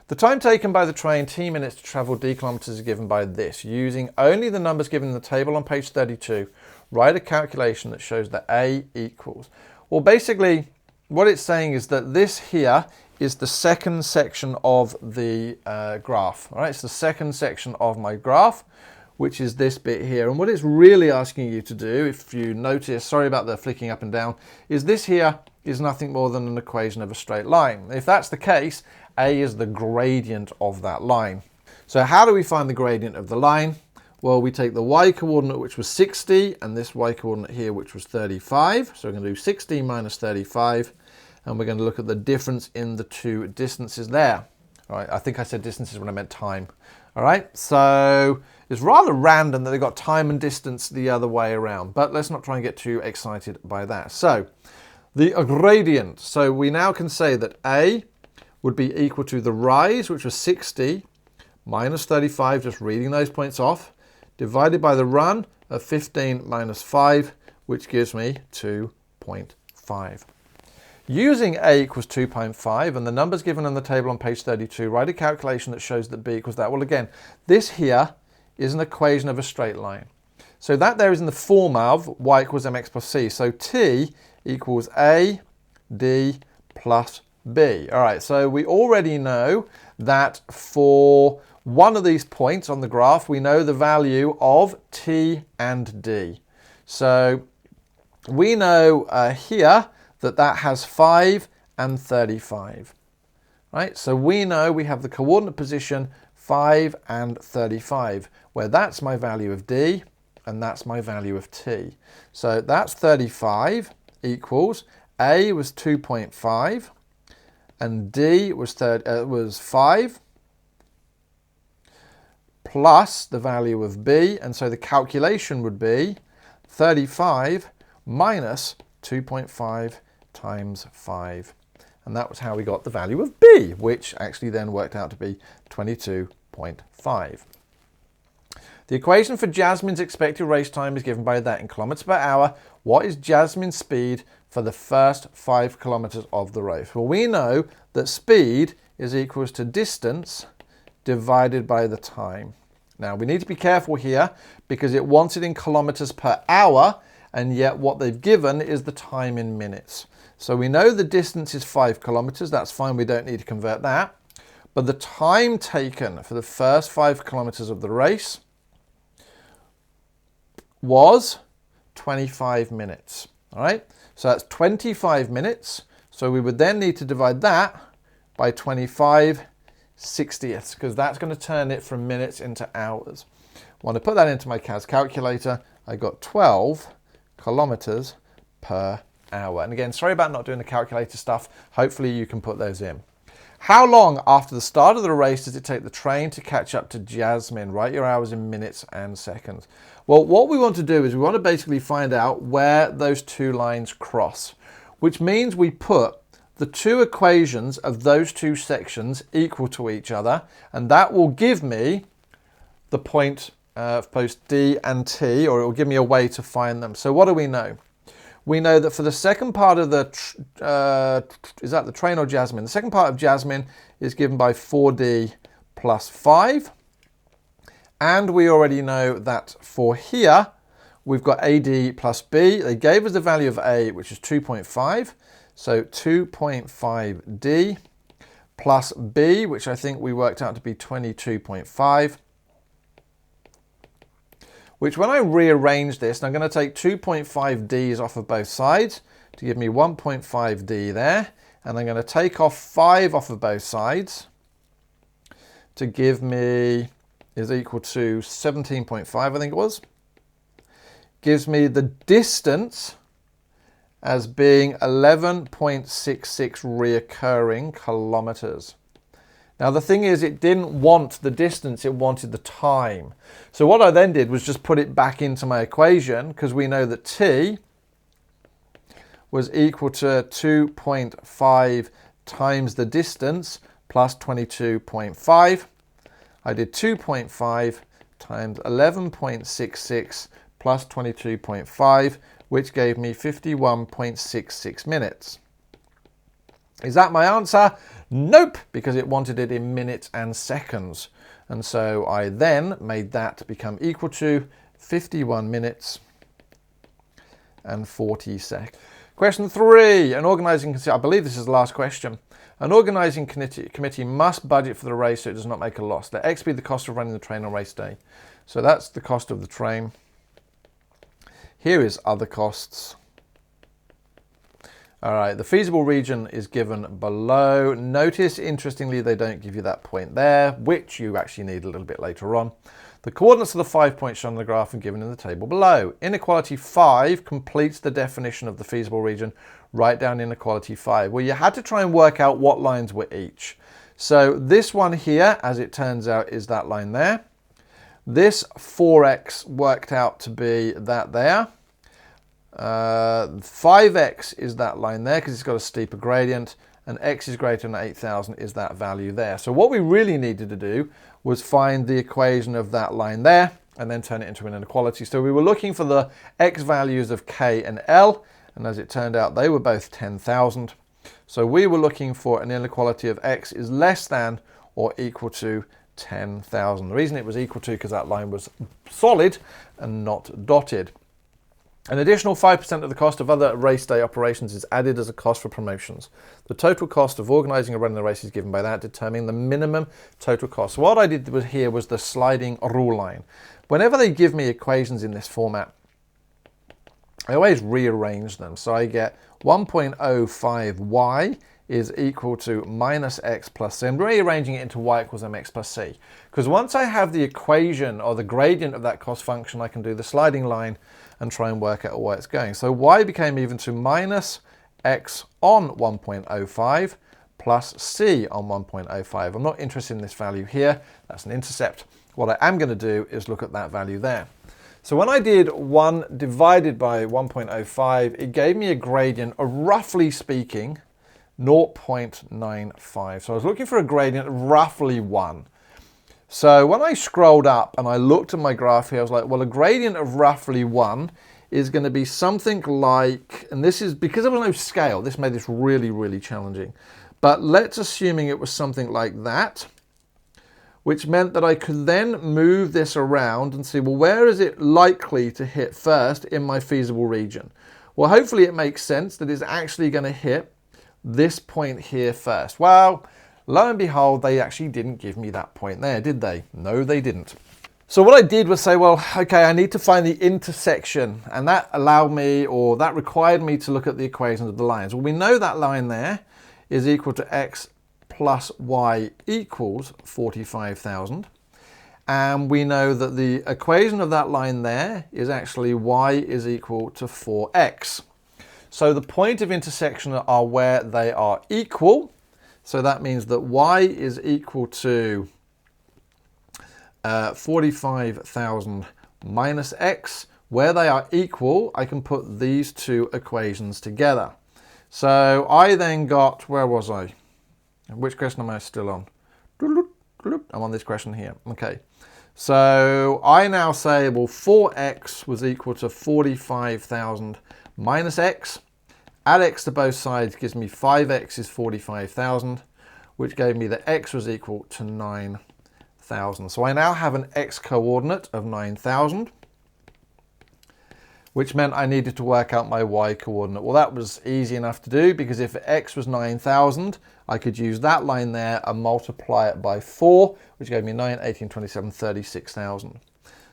The time taken by the train, t minutes to travel d kilometers, is given by this. Using only the numbers given in the table on page 32, write a calculation that shows that a equals. Well, basically, what it's saying is that this here is the second section of the graph. All right, it's the second section of my graph, which is this bit here. And what it's really asking you to do, if you notice, sorry about the flicking up and down, is this here is nothing more than an equation of a straight line. If that's the case, a is the gradient of that line. So how do we find the gradient of the line? Well, we take the y coordinate, which was 60, and this y coordinate here, which was 35. So we're going to do 60 minus 35, and we're going to look at the difference in the two distances there. All right, I think I said distances when I meant time. All right, so it's rather random that they got time and distance the other way around, but let's not try and get too excited by that. So the gradient. So we now can say that a would be equal to the rise, which was 60, minus 35, just reading those points off, divided by the run of 15 minus 5, which gives me 2.5. Using a equals 2.5 and the numbers given on the table on page 32, write a calculation that shows that b equals that. Well, again, this here is an equation of a straight line. So that there is in the form of y equals mx plus c. So t equals a d plus b. All right, so we already know that for one of these points on the graph, we know the value of t and d. So we know here that has 5 and 35. Right, so we know we have the coordinate position 5 and 35, where that's my value of d and that's my value of t. So that's 35 equals a was 2.5 and d was 5 plus the value of b, and so the calculation would be 35 minus 2.5 times 5. And that was how we got the value of b, which actually then worked out to be 22.5. The equation for Jasmine's expected race time is given by that in kilometers per hour. What is Jasmine's speed for the first 5 kilometers of the race? Well, we know that speed is equals to distance divided by the time. Now, we need to be careful here because it wants it in kilometers per hour, and yet what they've given is the time in minutes. So we know the distance is 5 kilometers. That's fine. We don't need to convert that. But the time taken for the first 5 kilometers of the race was 25 minutes. All right. So that's 25 minutes. So we would then need to divide that by 25 sixtieths, because that's going to turn it from minutes into hours. When I put that into my CAS calculator, I got 12 kilometers per hour. And again, sorry about not doing the calculator stuff. Hopefully you can put those in. How long after the start of the race does it take the train to catch up to Jasmine? Write your hours in minutes and seconds. Well, what we want to do is we want to basically find out where those two lines cross, which means we put the two equations of those two sections equal to each other, and that will give me the point of post D and T, or it will give me a way to find them. So what do we know? We know that for the second part of the, is that the train or Jasmine? The second part of Jasmine is given by 4D plus 5. And we already know that for here, we've got AD plus B. They gave us the value of A, which is 2.5. So 2.5D plus B, which I think we worked out to be 22.5. which when I rearrange this, and I'm going to take 2.5Ds off of both sides to give me 1.5D there, and I'm going to take off 5 off of both sides to give me, is equal to 17.5, I think it was. Gives me the distance as being 11.66 reoccurring kilometers. Now the thing is, it didn't want the distance, it wanted the time. So what I then did was just put it back into my equation, because we know that t was equal to 2.5 times the distance plus 22.5. I did 2.5 times 11.66 plus 22.5, which gave me 51.66 minutes. Is that my answer? Nope, because it wanted it in minutes and seconds. And so I then made that become equal to 51 minutes and 40 seconds. Question 3, an organising committee, I believe this is the last question. An organising committee must budget for the race so it does not make a loss. Let X be the cost of running the train on race day. So that's the cost of the train. Here is other costs. All right, the feasible region is given below. Notice, interestingly, they don't give you that point there, which you actually need a little bit later on. The coordinates of the 5 points shown on the graph and given in the table below. Inequality 5 completes the definition of the feasible region. Write down inequality 5. Well, you had to try and work out what lines were each. So this one here, as it turns out, is that line there. This 4x worked out to be that there. 5x is that line there because it's got a steeper gradient, and x is greater than 8,000 is that value there. So what we really needed to do was find the equation of that line there and then turn it into an inequality. So we were looking for the x values of k and l, and as it turned out, they were both 10,000. So we were looking for an inequality of x is less than or equal to 10,000. The reason it was equal to because that line was solid and not dotted. An additional 5% of the cost of other race day operations is added as a cost for promotions. The total cost of organising and running the race is given by that, determining the minimum total cost. So what I did here was the sliding rule line. Whenever they give me equations in this format, I always rearrange them. So I get 1.05y is equal to minus x plus c. I'm rearranging it into y equals mx plus c. Because once I have the equation or the gradient of that cost function, I can do the sliding line and try and work out where it's going. So y became even to minus x on 1.05 plus c on 1.05. I'm not interested in this value here. That's an intercept. What I am going to do is look at that value there. So when I did 1 divided by 1.05, it gave me a gradient of, roughly speaking, 0.95. So I was looking for a gradient of roughly 1. So when I scrolled up and I looked at my graph here, I was like, well, a gradient of roughly 1 is going to be something like, and this is because there was no scale, this made this really, really challenging. But let's assuming it was something like that, which meant that I could then move this around and see, well, where is it likely to hit first in my feasible region? Well, hopefully it makes sense that it's actually going to hit this point here first. Well, lo and behold, they actually didn't give me that point there, did they? No, they didn't. So what I did was say, well, okay, I need to find the intersection, and that allowed me, or that required me to look at the equations of the lines. Well, we know that line there is equal to x plus y equals 45,000. And we know that the equation of that line there is actually y is equal to 4x. So the point of intersection are where they are equal. So that means that y is equal to 45,000 minus x. Where they are equal, I can put these two equations together. So I then got, where was I? Which question am I still on? I'm on this question here. Okay. So I now say, well, 4x was equal to 45,000 minus x. Add x to both sides gives me 5x is 45,000, which gave me that x was equal to 9,000. So I now have an x coordinate of 9,000, which meant I needed to work out my y coordinate. Well, that was easy enough to do, because if x was 9,000, I could use that line there and multiply it by 4, which gave me 9, 18, 27, 36,000.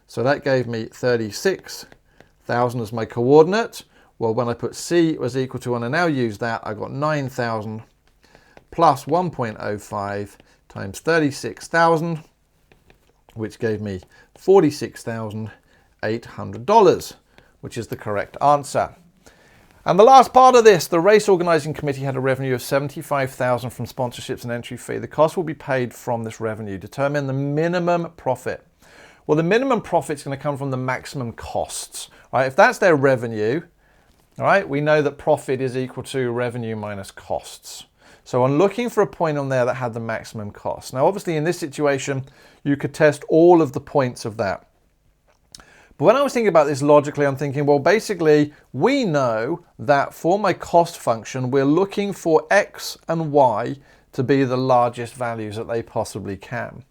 So that gave me 36,000 as my coordinate. Well, when I put C was equal to, and I now use that, I got 9,000 plus 1.05 times 36,000, which gave me $46,800, which is the correct answer. And the last part of this, the race organising committee had a revenue of $75,000 from sponsorships and entry fee. The cost will be paid from this revenue. Determine the minimum profit. Well, the minimum profit is going to come from the maximum costs. Right? If that's their revenue, all right, we know that profit is equal to revenue minus costs. So I'm looking for a point on there that had the maximum cost. Now, obviously, in this situation, you could test all of the points of that. But when I was thinking about this logically, I'm thinking, well, basically, we know that for my cost function, we're looking for X and Y to be the largest values that they possibly can.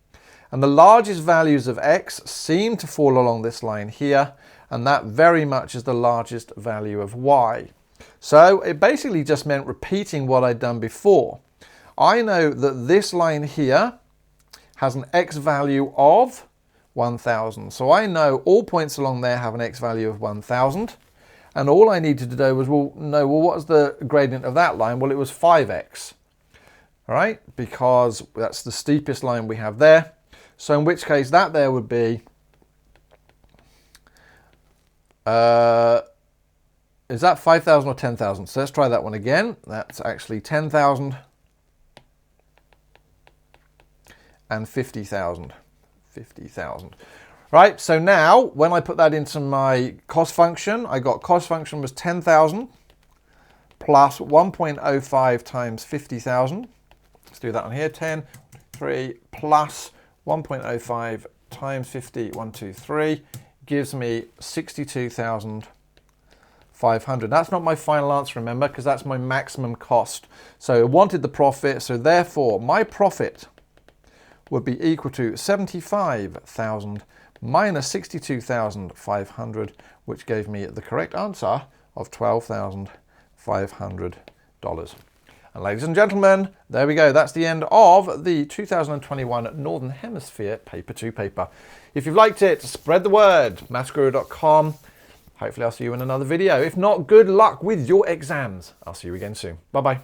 And the largest values of X seem to fall along this line here, and that very much is the largest value of Y. So it basically just meant repeating what I'd done before. I know that this line here has an X value of 1,000. So I know all points along there have an X value of 1,000. And all I needed to do was, well, what was the gradient of that line? Well, it was 5x, all right? Because that's the steepest line we have there. So in which case that there would be, is that 5,000 or 10,000? So let's try that one again. That's actually 10,000 and 50,000. 50,000. Right, so now when I put that into my cost function, I got cost function was 10,000 plus 1.05 times 50,000. Let's do that on here. 10, 3 plus 1.05 times 50, 1, 2, 3 gives me 62,500. That's not my final answer, remember, because that's my maximum cost. So I wanted the profit, so therefore my profit would be equal to 75,000 minus 62,500, which gave me the correct answer of $12,500. And ladies and gentlemen, there we go. That's the end of the 2021 Northern Hemisphere Paper 2 paper. If you've liked it, spread the word. mathsguru.com. Hopefully I'll see you in another video. If not, good luck with your exams. I'll see you again soon. Bye-bye.